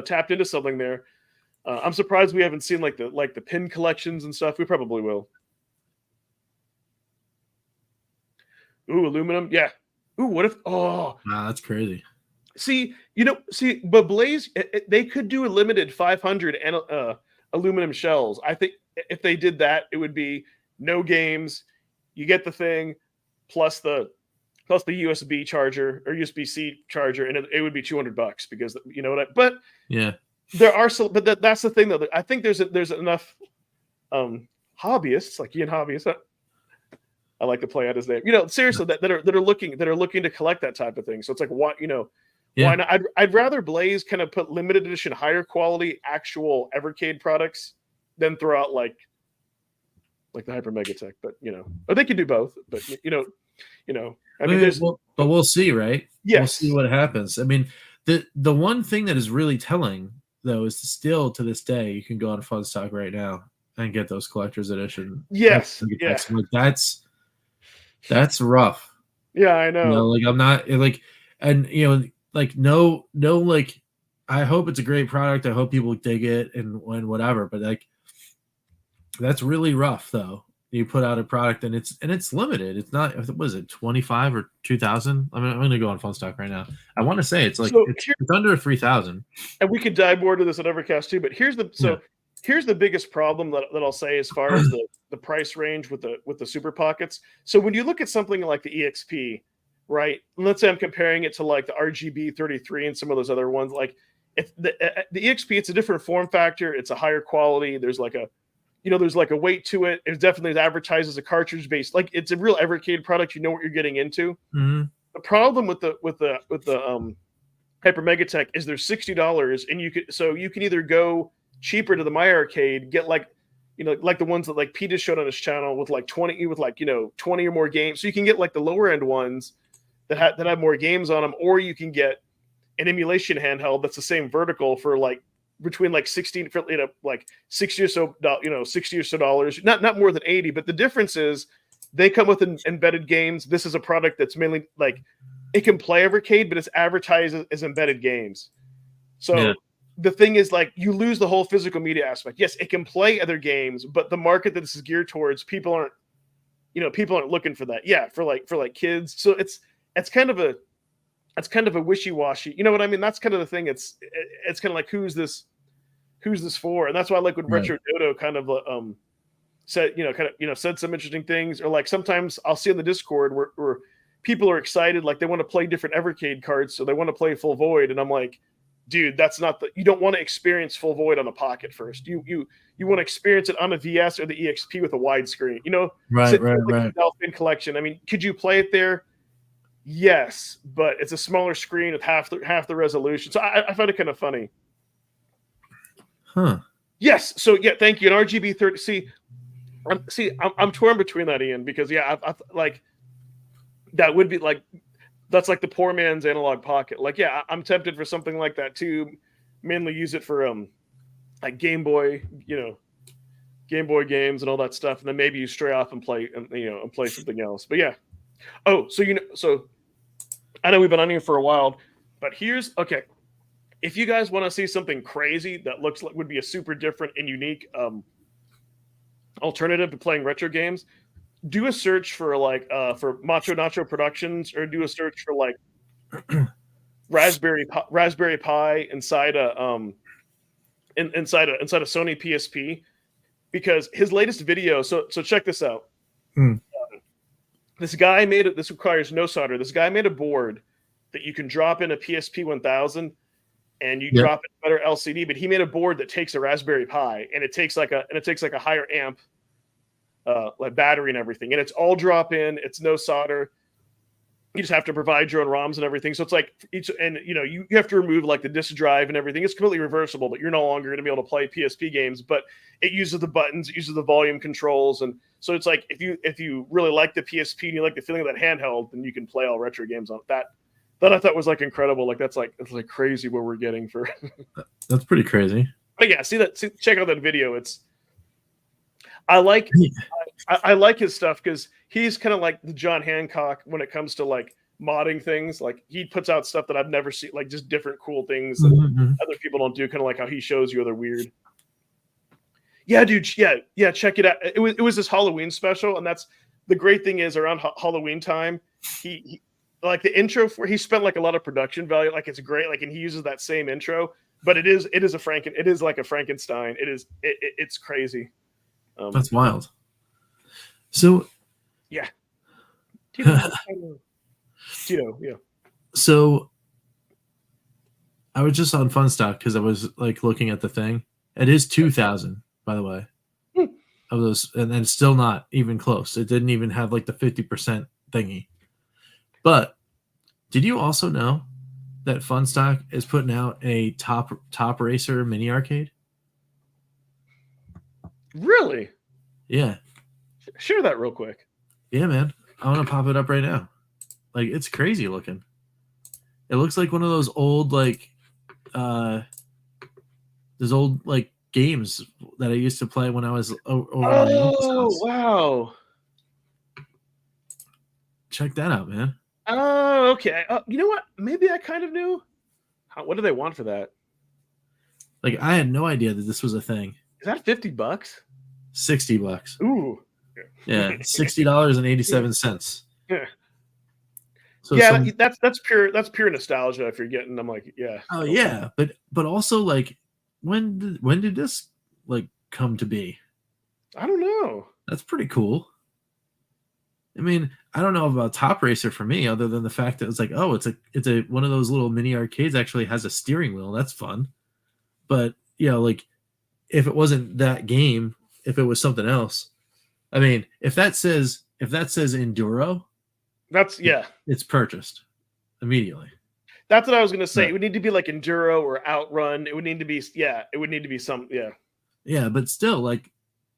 tapped into something there. I'm surprised we haven't seen like the pin collections and stuff. We probably will. Ooh, aluminum. Yeah. Ooh, what if? Oh, nah, that's crazy. But Blaze, they could do a limited 500 and aluminum shells. I think if they did that, it would be no games. You get the thing plus the USB charger or USB-C charger, and it would be $200 because you know what I. But yeah, there are some. But that's the thing though. I think there's enough hobbyists like Ian hobbyists. I like to play out his name. Seriously, that are looking to collect that type of thing. So it's like why why not? I'd rather Blaze kind of put limited edition, higher quality, actual Evercade products than throw out like the Hyper Megatech. But or they could do both. But I mean, but we'll see, right? Yes. We'll see what happens. I mean, the one thing that is really telling though is still to this day you can go on Funstock right now and get those collector's edition. Yes, yeah. Like that's rough. Yeah, I know. Like I'm not like, and like no, like I hope it's a great product. I hope people dig it and whatever. But like that's really rough though. You put out a product and it's limited. It's not. What is it? 25 or 2,000? I mean, I'm gonna go on Funstock right now. I want to say it's like it's under 3,000. And we could dive more to this at Evercast too. But here's the biggest problem that I'll say as far as the price range with the Super Pockets. So when you look at something like the EXP, right? Let's say I'm comparing it to like the RGB 33 and some of those other ones. Like the EXP, it's a different form factor. It's a higher quality. There's like a weight to it. It definitely advertised as a cartridge based. Like it's a real Evercade product. You know what you're getting into. Mm-hmm. The problem with the Hyper Megatech is they're $60, and you can either go cheaper to the My Arcade, get like the ones that like Pete showed on his channel with like 20 or more games. So you can get like the lower end ones that have more games on them, or you can get an emulation handheld that's the same vertical for like between like 16 for like $60 or so, $60 or so dollars, not more than 80. But the difference is they come with embedded games. This is a product that's mainly like it can play Evercade, but it's advertised as embedded games. So the thing is, like, you lose the whole physical media aspect. Yes, it can play other games, but the market that this is geared towards, people aren't looking for that. Yeah, for like kids. So it's kind of a wishy-washy. You know what I mean? That's kind of the thing. It's kind of like who's this for? And that's why I like when Retro Dodo kind of said some interesting things, or like sometimes I'll see on the Discord where people are excited, like they want to play different Evercade cards, so they want to play Full Void, and I'm like, dude, that's not you don't want to experience Full Void on a Pocket first. You want to experience it on a VS or the EXP with a wide screen. Right. Delphin collection. I mean, could you play it there? Yes, but it's a smaller screen with half the resolution. So I find it kind of funny. Huh. Yes. So yeah, thank you. An RGB 30. I'm torn between that, Ian, because I like that would be like. That's like the poor man's analog pocket. Like, yeah, I'm tempted for something like that too. Mainly use it for like Game Boy games and all that stuff, and then maybe you stray off and play something else. But yeah. Oh, so I know we've been on here for a while, but okay. If you guys want to see something crazy that looks like would be a super different and unique alternative to playing retro games, do a search for like for Macho Nacho Productions, or do a search for like Raspberry Pi inside a Sony PSP, because his latest video. So check this out. This guy made it. This requires no solder. This guy made a board that you can drop in a PSP 1000, and you drop it in a better LCD. But he made a board that takes a Raspberry Pi, and it takes like a higher amp. Like battery and everything, and it's all drop in. It's no solder. You just have to provide your own ROMs and everything. So it's like you have to remove like the disk drive and everything. It's completely reversible, but you're no longer going to be able to play PSP games. But it uses the buttons, it uses the volume controls, and so it's like if you really like the PSP and you like the feeling of that handheld, then you can play all retro games on that. That I thought was like incredible. Like it's like crazy what we're getting for. That's pretty crazy. But yeah, check out that video. I I like his stuff because he's kind of like the John Hancock when it comes to like modding things. Like he puts out stuff that I've never seen, like just different cool things that other people don't do. Kind of like how he shows you other weird. Yeah, dude. Yeah. Check it out. It was this Halloween special, and that's the great thing is around Halloween time, he like the intro for he spent like a lot of production value. Like it's great. Like and he uses that same intro, but it is like a Frankenstein. It's crazy. That's wild. So yeah. Tito, yeah. So I was just on Funstock because I was like looking at the thing. It is 2,000, by the way, of those, and then still not even close. It didn't even have like the 50% thingy. But did you also know that Funstock is putting out a Top Racer mini arcade? Really? Yeah. Share that real quick. Yeah, man. I want to pop it up right now. Like it's crazy looking. It looks like one of those old like games that I used to play when I was over at my uncle's house. Wow. Check that out, man. Oh, okay. You know what? Maybe I kind of knew. What do they want for that? Like I had no idea that this was a thing. Is that $50? $60. Ooh. Yeah, $60.87. Yeah. So yeah, that's pure nostalgia. If you're getting, I'm like, yeah. Oh yeah, but also like, when did this like come to be? I don't know. That's pretty cool. I mean, I don't know about Top Racer for me, other than the fact that it's like, oh, it's a one of those little mini arcades actually has a steering wheel. That's fun. But like if it wasn't that game, if it was something else, I mean, if that says Enduro, it's purchased immediately. That's what I was going to say. It would need to be like Enduro or Outrun. It would need to be some. Yeah, but still, like,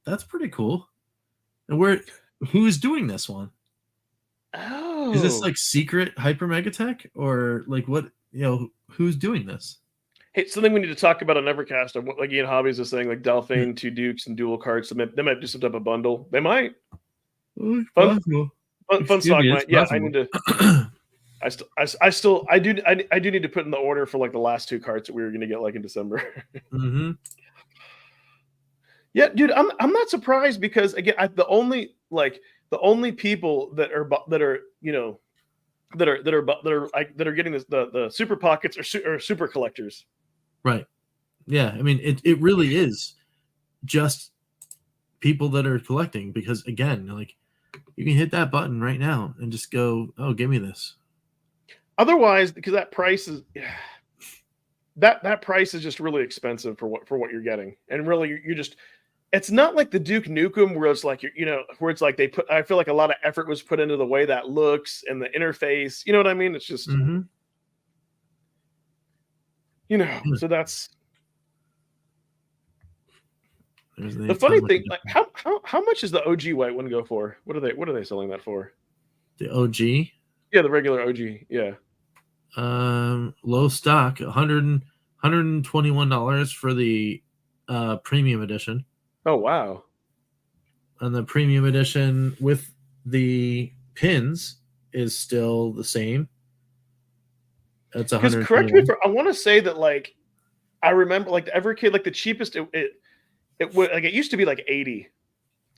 that's pretty cool. And who's doing this one? Oh, is this like secret Hyper Megatech or like what? Who's doing this? Hey, something we need to talk about on Evercast. Like Ian Hobbies is saying, like Delphine, 2 Dukes, and dual carts. They might do some type of bundle. They might. Fun stock might. Yeah, I need to. I do need to put in the order for like the last 2 carts that we were going to get like in December. Mm-hmm. Yeah, dude, I'm not surprised because again, the only people that are getting this, the super pockets are super collectors. Right. Yeah. I mean, it really is just people that are collecting because again, like you can hit that button right now and just go, oh, give me this. Otherwise, because that price is that price is just really expensive for what you're getting, and really you're just. It's not like the Duke Nukem where it's like where it's like I feel like a lot of effort was put into the way that looks and the interface. You know what I mean? It's just so that's the funny thing. Like how much does the OG white one go for? What are they selling that for? The OG? Yeah, the regular OG. Yeah. Low stock, $121 for the premium edition. Oh wow. And the premium edition with the pins is still the same. That's $121. Correct me I want to say that like I remember like the Evercade, like the cheapest it used to be like 80.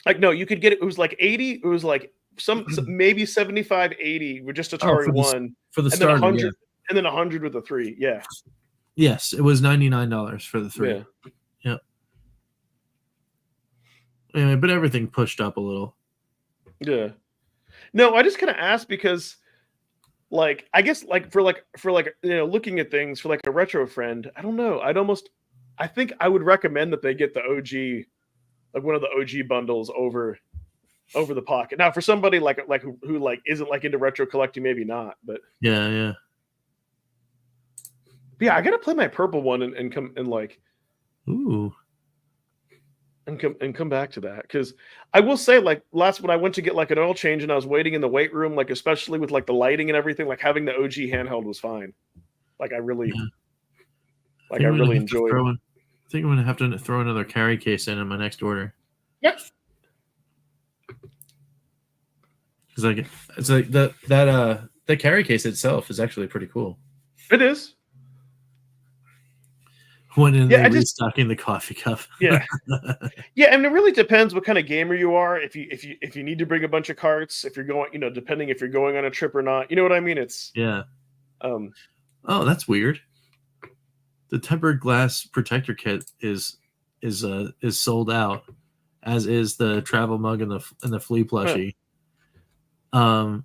Like no, you could get it was like 80, it was like some maybe 75, 80 with just Atari 1 for the starter, 100 and then 100 with the 3. Yeah. Yes, it was $99 for the 3. Yeah. Anyway, but everything pushed up a little. Yeah. No, I just kind of asked because like I guess like for looking at things for like a retro friend, I don't know. I think I would recommend that they get the OG, like one of the OG bundles over the pocket. Now for somebody like who like isn't like into retro collecting, maybe not, but yeah. But yeah, I gotta play my purple one and come and like ooh. And come back to that because I will say like last when I went to get like an oil change and I was waiting in the weight room, like especially with like the lighting and everything, like having the OG handheld was fine. Like I really enjoyed it. I think I'm gonna have to throw another carry case in my next order. Yep. it's like the carry case itself is actually pretty cool. It is. When they restocking the coffee cup. Yeah. Yeah, and it really depends what kind of gamer you are. If you need to bring a bunch of carts, if you're going, depending if you're going on a trip or not. You know what I mean? It's yeah. Oh, that's weird. The tempered glass protector kit is sold out, as is the travel mug and the flea plushie. Huh.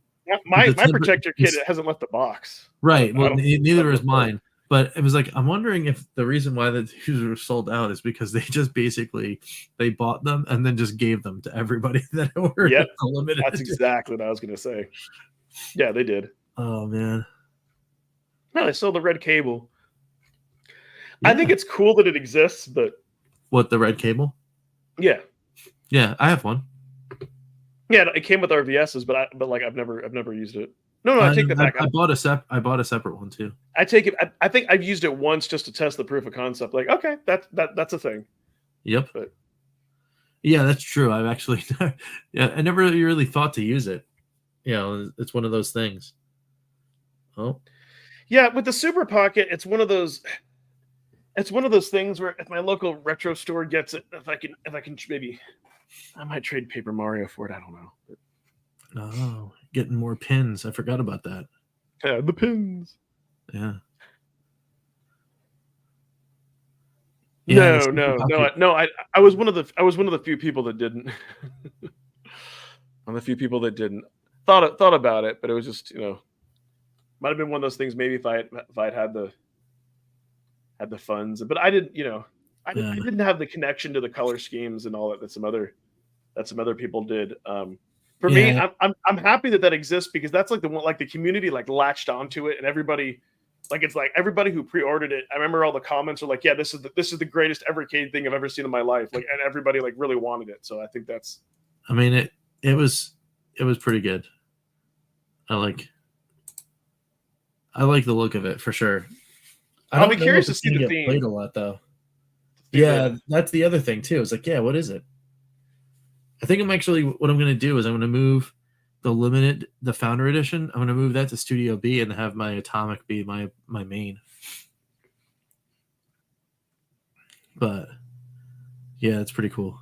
My protector kit hasn't left the box. Right. Well, neither is mine. But it was like, I'm wondering if the reason why these were sold out is because they just basically they bought them and then just gave them to everybody that were limited. That's exactly what I was going to say. Yeah, they did. Oh man. No, they sold the red cable. Yeah. I think it's cool that it exists, but what, the red cable? Yeah. Yeah, I have one. Yeah, it came with RVSs, but I've never used it. No, I take that back. I bought a separate one too. I take it. I think I've used it once just to test the proof of concept. Like, okay, that's a thing. Yep. But yeah, that's true. I've actually, I never really thought to use it. It's one of those things. Oh. Yeah, with the Super Pocket, it's one of those. It's one of those things where if my local retro store gets it, if I can maybe, I might trade Paper Mario for it. I don't know. Oh, getting more pins. I forgot about that. Yeah, the pins. Yeah. No. I was one of the few people that didn't. I'm the few people that didn't. Thought about it, but it was just might have been one of those things. Maybe if I'd had the funds, but I didn't. I didn't have the connection to the color schemes and all that some other people did. For me, I'm happy that exists because that's like the one, like the community like latched onto it and everybody, like it's like everybody who pre-ordered it. I remember all the comments are like, yeah, this is the greatest Evercade thing I've ever seen in my life. Like, and everybody like really wanted it. So I think that's. I mean, it was pretty good. I like the look of it for sure. I'll be curious to see the theme. Played a lot though. Yeah, that's the other thing too. It's like, yeah, what is it? I think what I'm going to do is I'm going to move the Founder Edition. I'm going to move that to Studio B and have my Atomic be my main. But yeah, it's pretty cool.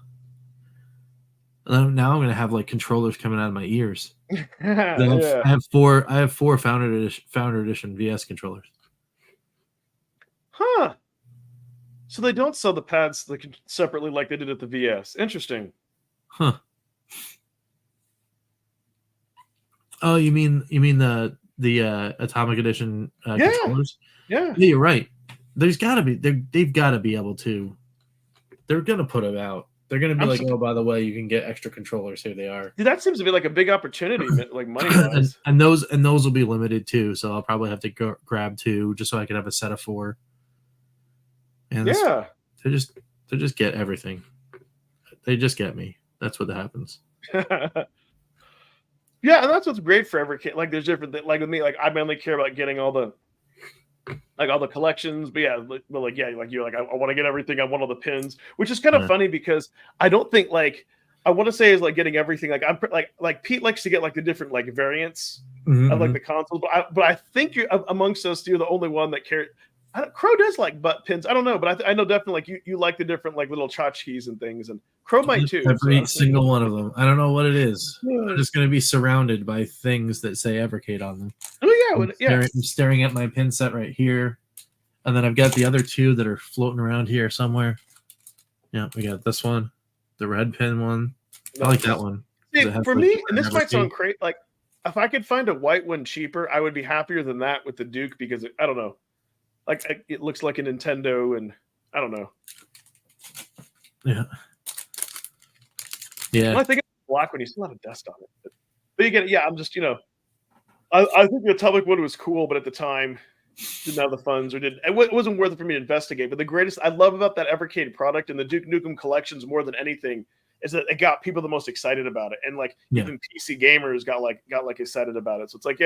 Now I'm going to have like controllers coming out of my ears. I have four Founder Edition VS controllers. Huh. So they don't sell the pads separately like they did at the VS. Interesting. Huh. Oh, you mean the Atomic Edition controllers? Yeah, you're right. There's got to be they've got to be able to. They're gonna put them out. They're gonna be oh, by the way, you can get extra controllers. Here they are. Dude, that seems to be like a big opportunity, like money wise. and those will be limited too. So I'll probably have to grab 2 just so I can have a set of 4. And they just get everything. They just get me. That's what happens. Yeah, and that's what's great for Evercade. Like, there's different things. Like with me, like I mainly care about getting all the collections. But yeah, like you're like I want to get everything. I want all the pins, which is kind of funny because I don't think like I want to say is like getting everything. Like I'm like Pete likes to get like the different like variants of like the consoles. But I think you're amongst us. You're the only one that cares. Crow does like butt pins. I don't know, but I know definitely like you like the different like little tchotchkes and things, and Crow might too. Every single one of them. I don't know what it is. I'm just going to be surrounded by things that say Evercade on them. Oh yeah, I'm staring at my pin set right here, and then I've got the other 2 that are floating around here somewhere. Yeah, we got this one, the red pin one. I like that one. See, for me, and this might sound crazy, like if I could find a white one cheaper, I would be happier than that with the Duke because I don't know. Like it looks like a Nintendo, and I don't know. Yeah. Yeah. Well, I think it's black when you still have a dust on it. But you get it. Yeah, I'm just I think the Atomic one was cool, but at the time didn't have the funds it wasn't worth it for me to investigate. But the greatest I love about that Evercade product and the Duke Nukem collections more than anything is that it got people the most excited about it, and like even PC gamers got excited about it. So it's like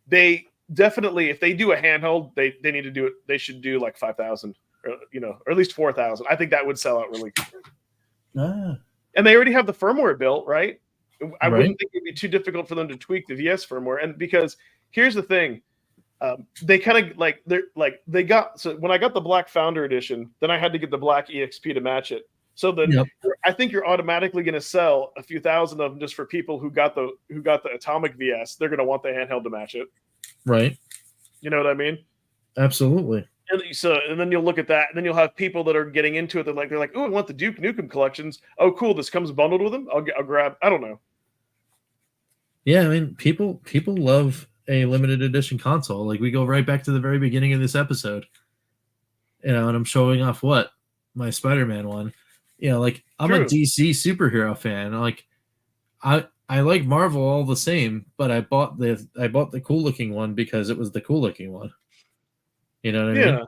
they. Definitely, if they do a handheld, they need to do it. They should do like 5,000, or at least 4,000. I think that would sell out really good. And they already have the firmware built, right? I Right. wouldn't think it'd be too difficult for them to tweak the VS firmware. And because here's the thing, they kind of they got, so when I got the Black Founder Edition, then I had to get the Black EXP to match it. So then Yep. I think you're automatically going to sell a few thousand of them just for people who got the Atomic VS. They're going to want the handheld to match it. Right. You know what I mean? Absolutely. And then you'll look at that, and then you'll have people that are getting into it. They're like, oh, I want the Duke Nukem collections. Oh, cool, this comes bundled with them. I'll grab. I don't know. Yeah, I mean, people love a limited edition console. Like, we go right back to the very beginning of this episode, and I'm showing off my Spider-Man one. Like, I'm a DC superhero fan. Like, I like Marvel all the same, but I bought the cool looking one because it was the cool looking one. You know what I mean? Yeah.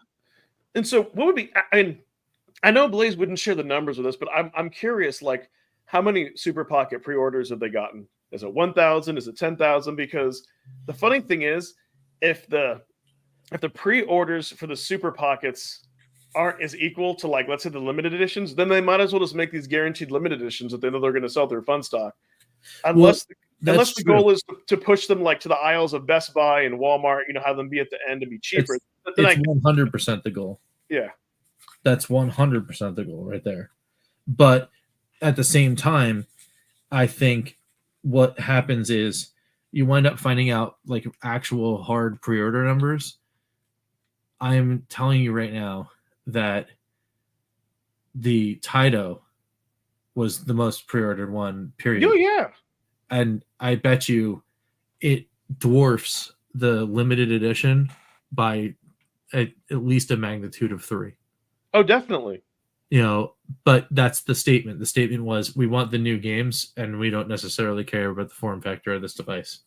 And so, what would be? I know Blaze wouldn't share the numbers with us, but I'm curious. Like, how many Super Pocket pre-orders have they gotten? Is it 1,000? Is it 10,000? Because the funny thing is, if the pre-orders for the Super Pockets aren't as equal to, like, let's say the limited editions, then they might as well just make these guaranteed limited editions that they know they're going to sell through Fun Stock. Unless the goal is to push them like to the aisles of Best Buy and Walmart, have them be at the end and be cheaper. It's 100% the goal. Yeah. That's 100% the goal right there. But at the same time, I think what happens is you wind up finding out like actual hard pre-order numbers. I'm telling you right now that the Taito was the most pre-ordered one, period. Oh, yeah. And I bet you it dwarfs the limited edition by at least a magnitude of 3. Oh, definitely. But that's the statement. The statement was, we want the new games, and we don't necessarily care about the form factor of this device.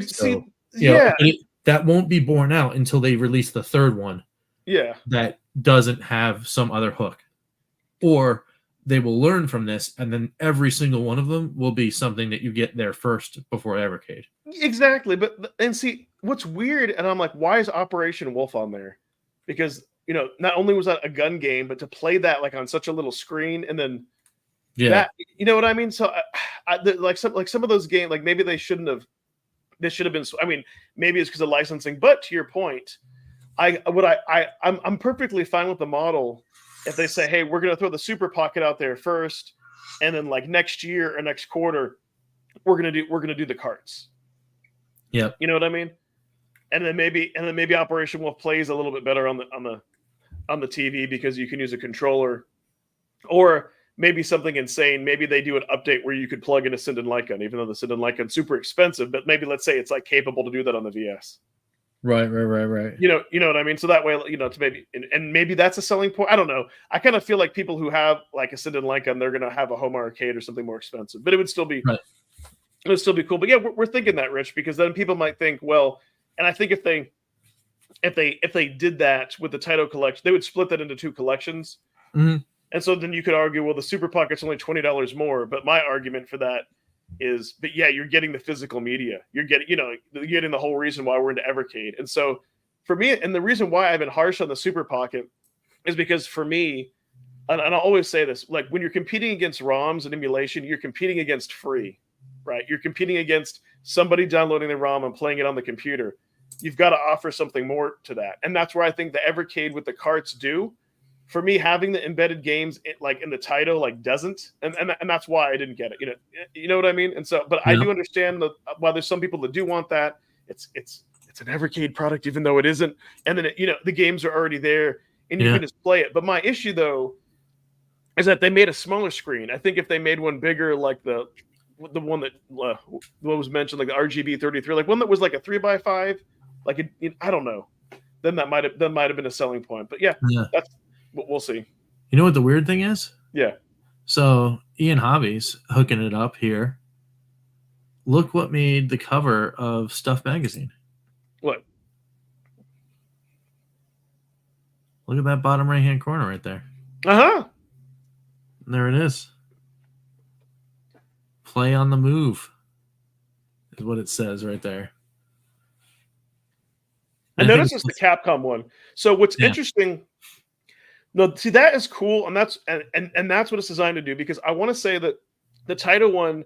So, that won't be borne out until they release the third one. Yeah. That doesn't have some other hook. Or they will learn from this, and then every single one of them will be something that you get there first before Evercade. Exactly. And see, what's weird, and I'm like, why is Operation Wolf on there? Because, not only was that a gun game, but to play that like on such a little screen, and then that, you know what I mean? So some of those games, like maybe they should have been, I mean, maybe it's because of licensing, but to your point, I'm perfectly fine with the model if they say, hey, we're going to throw the Super Pocket out there first, and then like next year or next quarter, we're going to do the carts. Yeah. You know what I mean? And then maybe Operation Wolf plays a little bit better on the TV because you can use a controller, or maybe something insane. Maybe they do an update where you could plug in a Sinden Light Gun, even though the Sinden Light Gun's super expensive, but maybe let's say it's like capable to do that on the VS. Right. You know what I mean? So that way, to maybe, and maybe that's a selling point. I don't know. I kind of feel like people who have like a Sinden Light Gun, they're going to have a home arcade or something more expensive, but it would still be, it would still be cool. But yeah, we're thinking that, Rich, because then people might think, well, and I think if they did that with the Taito collection, they would split that into 2 collections. Mm-hmm. And so then you could argue, well, the Super Pocket's only $20 more. But my argument for that is, but yeah, you're getting the physical media. You're getting the whole reason why we're into Evercade. And so for me, and the reason why I've been harsh on the Super Pocket is because for me, and I'll always say this, like when you're competing against ROMs and emulation, you're competing against free, right? You're competing against somebody downloading the ROM and playing it on the computer. You've got to offer something more to that. And that's where I think the Evercade with the carts do. For me, having the embedded games like in the Taito like doesn't, and that's why I didn't get it. You know what I mean. And so, but I do understand why there's some people that do want that. It's an Evercade product, even though it isn't. And then the games are already there, and you can just play it. But my issue though is that they made a smaller screen. I think if they made one bigger, like the one that what was mentioned, like the RGB 33, like one that was like a 3x5, like I don't know. Then that might have been a selling point. But yeah. That's. We'll see. You know what the weird thing is? Yeah. So Ian Hobby's hooking it up here. Look what made the cover of Stuff Magazine. What? Look at that bottom right-hand corner right there. Uh-huh. There it is. Play on the move is what it says right there. I noticed it's the Capcom one. So what's interesting... No, see, that is cool, and that's what it's designed to do, because I want to say that the Taito one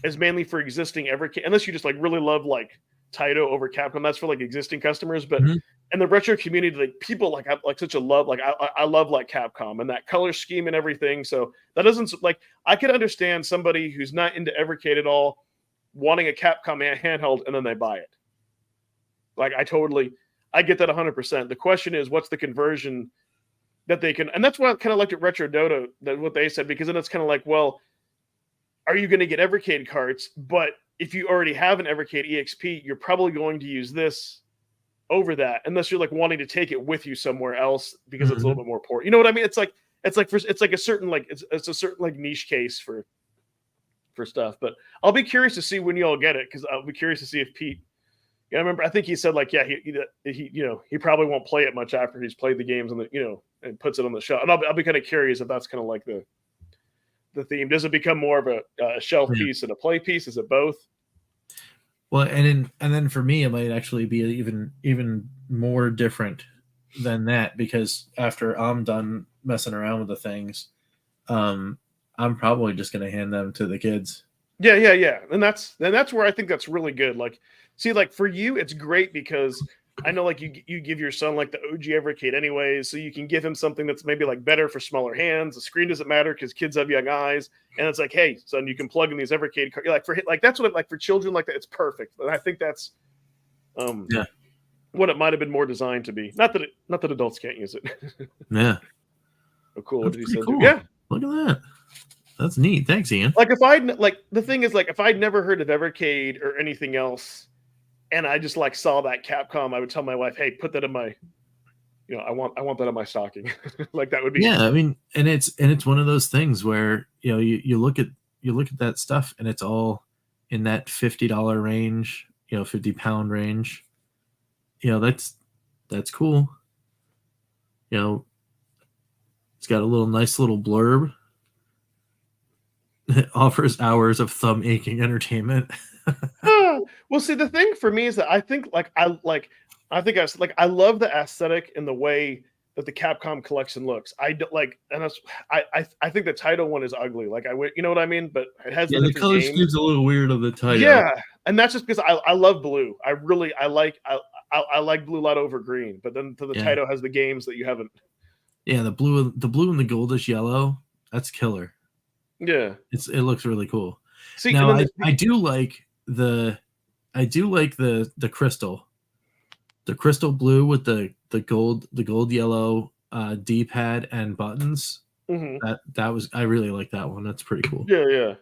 is mainly for existing Evercade, unless you just like really love like Taito over Capcom. That's for like existing customers, but Mhm. in the retro community, like people like have like such a love. Like I love like Capcom and that color scheme and everything. So that doesn't like I could understand somebody who's not into Evercade at all wanting a Capcom handheld and then they buy it. Like I get that 100%. The question is, what's the conversion that they can? And that's why I kind of looked at Retro Dodo, that what they said, because then it's kind of like, well, are you going to get Evercade carts? But if you already have an Evercade EXP, you're probably going to use this over that, unless you're like wanting to take it with you somewhere else because it's a little bit more poor. You know what I mean? It's like a certain like it's a certain like niche case for stuff. But I'll be curious to see when you all get it, because I'll be curious to see if Pete. Yeah, I remember. I think he said like, yeah, he probably won't play it much after he's played the games on the and puts it on the shelf. And I'll be kind of curious if that's kind of like the theme. Does it become more of a shelf piece and a play piece? Is it both? Well, and then for me, it might actually be even more different than that, because after I'm done messing around with the things, I'm probably just going to hand them to the kids. Yeah. And that's where I think that's really good. Like, see, like for you, it's great because I know like you give your son like the OG Evercade anyways, so you can give him something that's maybe like better for smaller hands. The screen doesn't matter because kids have young eyes, and it's like, hey, son, you can plug in these Evercade cards. Like that's what like for children like that, it's perfect. And I think that's what it might have been more designed to be. Not that adults can't use it. Yeah. Oh, cool. That's what did he say? cool. Yeah. Look at that. That's neat. Thanks, Ian. Like if I'd like the thing is like if I'd never heard of Evercade or anything else, and I just like saw that Capcom, I would tell my wife, "Hey, put that in my, I want that in my stocking." Like that would be. Yeah, I mean, and it's one of those things where you look at that stuff and it's all in that $50 range, £50 range. That's cool. It's got a nice little blurb. It offers hours of thumb aching entertainment. Well, see, the thing for me is that I think I love the aesthetic and the way that the Capcom collection looks. I don't like, and I think the Taito one is ugly. Like you know what I mean? But it has the color scheme's a little weird on the Taito. Yeah, and that's just because I love blue. I like blue light over green. But then the Taito has the games that you haven't. Yeah, the blue and the goldish yellow. That's killer. Yeah, it looks really cool. See, now I do like the crystal, the crystal blue with the gold yellow D-pad and buttons. Mm-hmm. I really like that one. That's pretty cool. Yeah.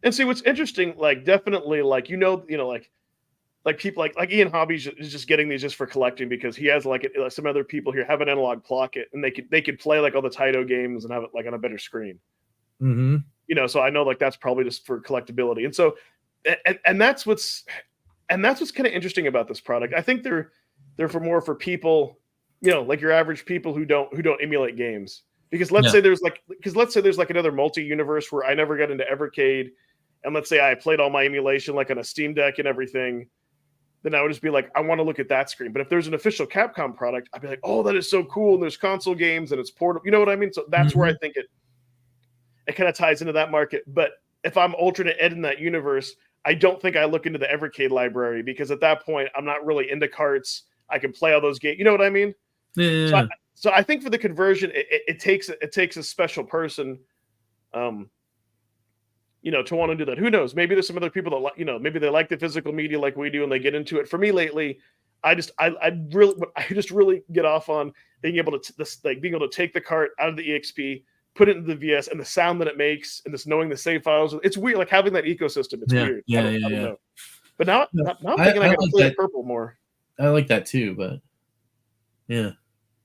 And see what's interesting, like definitely like like people like Ian Hobbies is just getting these just for collecting because he has like some other people here have an analog pocket and they could play like all the Taito games and have it like on a better screen. Mm-hmm. So I know like that's probably just for collectability. And so and that's what's kind of interesting about this product. I think they're for people, like your average people who don't emulate games. Because let's say there's like another multi-universe where I never got into Evercade, and let's say I played all my emulation like on a Steam Deck and everything, then I would just be like, I want to look at that screen. But if there's an official Capcom product, I'd be like, oh, that is so cool. And there's console games and it's portable. You know what I mean? So that's where I think it kind of ties into that market. But if I'm alternate ed in that universe, I don't think I look into the Evercade library because at that point, I'm not really into carts. I can play all those games. You know what I mean? Yeah. So I think for the conversion, it takes a special person, to want to do that. Who knows? Maybe there's some other people that maybe they like the physical media like we do and they get into it. For me lately, I just really get off on being able to take the cart out of the EXP, put it into the VS, and the sound that it makes, and just knowing the save files. It's weird, like having that ecosystem. It's weird. I don't know. But now I'm thinking I gotta play the purple more. I like that too, but yeah.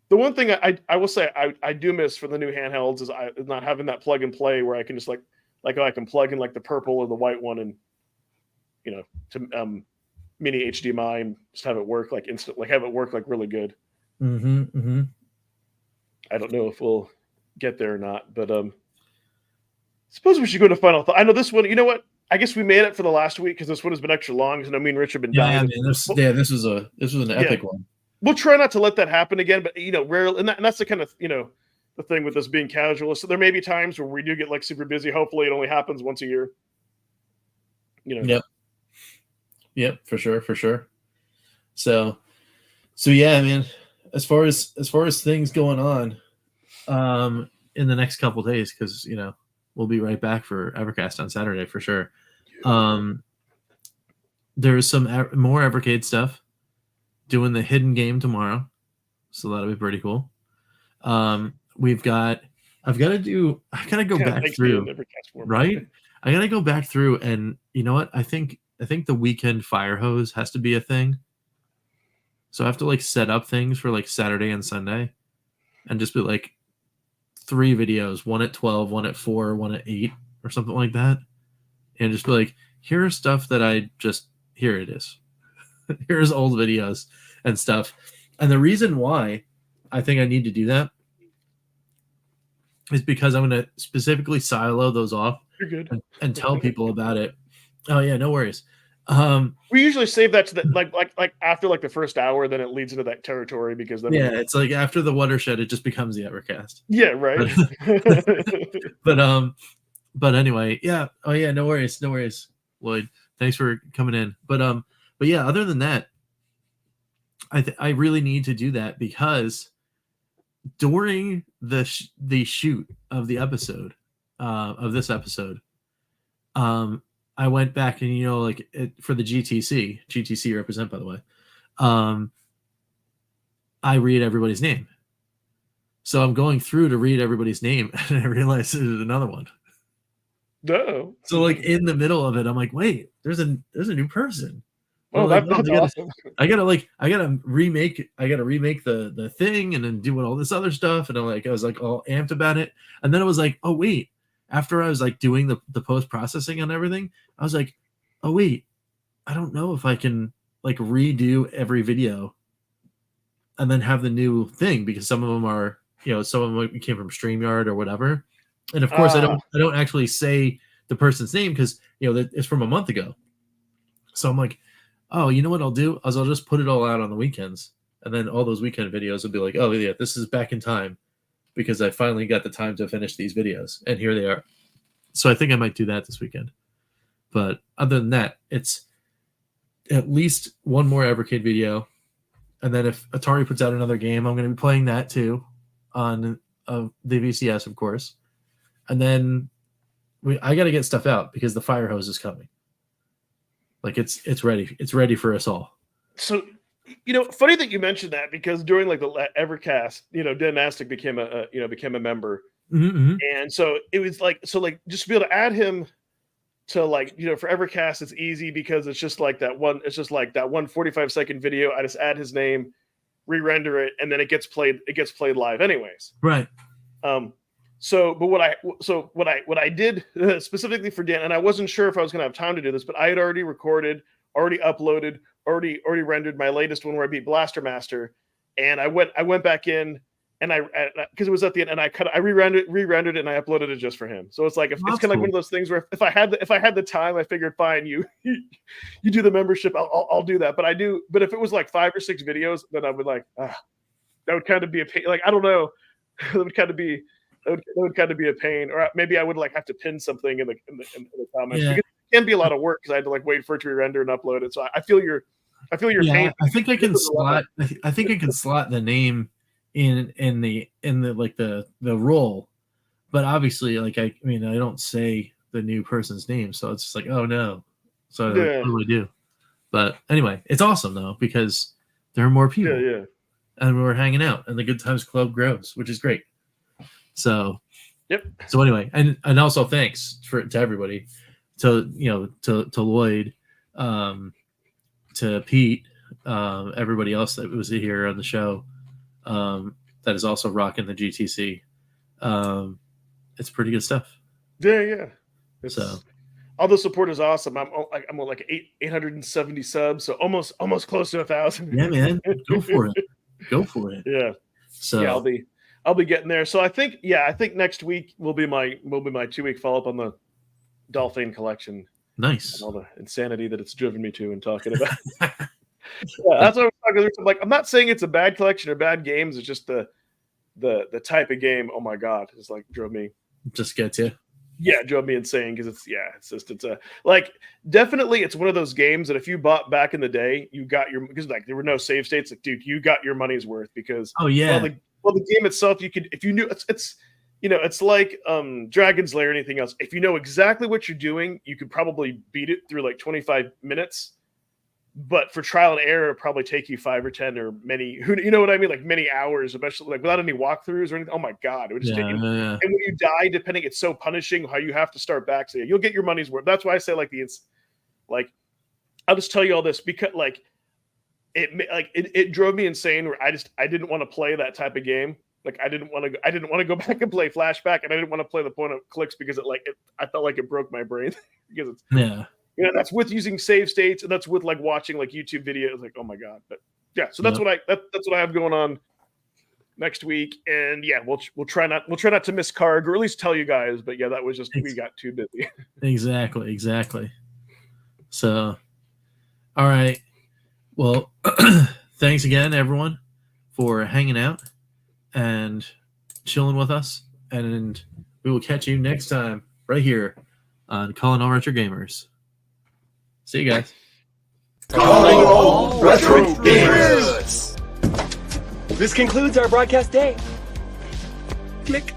The one thing I will say I do miss for the new handhelds is not having that plug and play where I can just I can plug in like the purple or the white one and to mini HDMI and just have it work like instant, like have it work like really good. Mm-hmm. Mm-hmm. I don't know if we'll get there or not, but suppose we should go to final thought. I know this one. You know what? I guess we made it for the last week because this one has been extra long. Because I know me and Rich have been dying. I mean, this was an epic one. We'll try not to let that happen again, but rarely, and that's the kind of the thing with us being casual. So there may be times where we do get like super busy. Hopefully, it only happens once a year. Yep, for sure. So yeah, man. As far as things going on, in the next couple days, because we'll be right back for Evercast on Saturday for sure. There's some more Evercade stuff. Doing the hidden game tomorrow, so that'll be pretty cool. I gotta go back through, right? I gotta go back through, and you know what? I think the weekend fire hose has to be a thing. So I have to set up things for Saturday and Sunday, and just be 3 videos, one at 12, one at 4, one at 8, or something like that, and just be here's stuff that here it is. Here's old videos and stuff. And the reason why I think I need to do that is because I'm going to specifically silo those off and tell people about it. Oh yeah, no worries. We usually save that to the like after the first hour, then it leads into that territory because then it's after the watershed, it just becomes the Evercast. Yeah, right. But anyway, yeah. Oh yeah, no worries, Lloyd. Thanks for coming in. But yeah, other than that, I really need to do that because during the shoot of the episode, of this episode, I went back and for the GTC represent, by the way, I read everybody's name. So I'm going through to read everybody's name, and I realized there's another one. No. So in the middle of it, I'm wait, there's a new person. Oh, that's awesome. I gotta remake the thing and then doing all this other stuff, and I was all amped about it. And then I was oh wait, after I was doing the post processing and everything, I was oh wait, I don't know if I can redo every video and then have the new thing, because some of them are some of them came from StreamYard or whatever. And of course I don't actually say the person's name because it's from a month ago. So I'm oh, you know what I'll do? I'll just put it all out on the weekends, and then all those weekend videos will be oh yeah, this is back in time because I finally got the time to finish these videos, and here they are. So I think I might do that this weekend. But other than that, it's at least one more Evercade video, and then if Atari puts out another game, I'm going to be playing that too on the VCS, of course. And then I got to get stuff out because the fire hose is coming. It's ready. It's ready for us all. So, funny that you mentioned that, because during the Evercast, Dan Nastic became a member, and so it was just to be able to add him to for Evercast, it's easy because it's just that one. It's just that one 45-second video. I just add his name, re-render it, and then it gets played. It gets played live, anyways. Right. But what I did specifically for Dan, and I wasn't sure if I was going to have time to do this, but I had already recorded, already uploaded, already rendered my latest one where I beat Blaster Master, and I went back in and I because it was at the end, and I re-rendered it and I uploaded it just for him. So it's it's kind of like one of those things where if I had the time, I figured fine, you do the membership, I'll do that. But if it was 5 or 6 videos, then I would that would kind of be a pain. I don't know, that would kind of be. That would kind of be a pain, or maybe I would have to pin something in the comments. Yeah. Because it can be a lot of work because I had to wait for it to re-render and upload it. So I feel your pain. I think I can slot. I think I can slot the name in the role, but obviously I don't say the new person's name, so it's just oh no. So what do I do? But anyway, it's awesome though because there are more people. Yeah. And we're hanging out, and the Good Times Club grows, which is great. So, yep. So anyway, and also thanks to everybody, to Lloyd, to Pete, everybody else that was here on the show, that is also rocking the GTC. It's pretty good stuff. Yeah. So all the support is awesome. I'm 870 subs, so almost close to 1,000. Yeah, man, go for it. Yeah. So yeah, I'll be getting there. So I think next week will be my 2-week follow-up on the Dolphin collection. Nice. And all the insanity that it's driven me to and talking about. That's what I was talking about. I'm not saying it's a bad collection or bad games. It's just the type of game. Oh my God, it's drove me. Just gets you. Yeah, drove me insane because it's a like definitely it's one of those games that if you bought back in the day, you got your because like there were no save states. Like, dude, you got your money's worth because Oh yeah, the game itself, you could if you knew it's it's like Dragon's Lair or anything else. If you know exactly what you're doing, you could probably beat it through like 25 minutes. But for trial and error, it'll probably take you 5 or 10 or many, you know what I mean? Like many hours, especially like without any walkthroughs or anything. Oh my God. It would just take you. yeah. And when you die, depending, it's so punishing how you have to start back. So you'll get your money's worth. That's why I say like I'll just tell you all this because like it drove me insane where I didn't want to play that type of game. Like I didn't want to go back and play Flashback, and I didn't want to play the point of clicks because I felt like it broke my brain because it's that's with using save states, and that's with like watching like YouTube videos. Like, oh my God! But yeah, so that's what I have going on next week, and yeah, we'll try not to miss Karg, or at least tell you guys. But yeah, that was just we got too busy. Exactly. So, all right. Well, thanks again, everyone, for hanging out and chilling with us, and we will catch you next time right here on Calling All Retro Gamers. See you guys. Calling all retro gamers. This concludes our broadcast day. Click.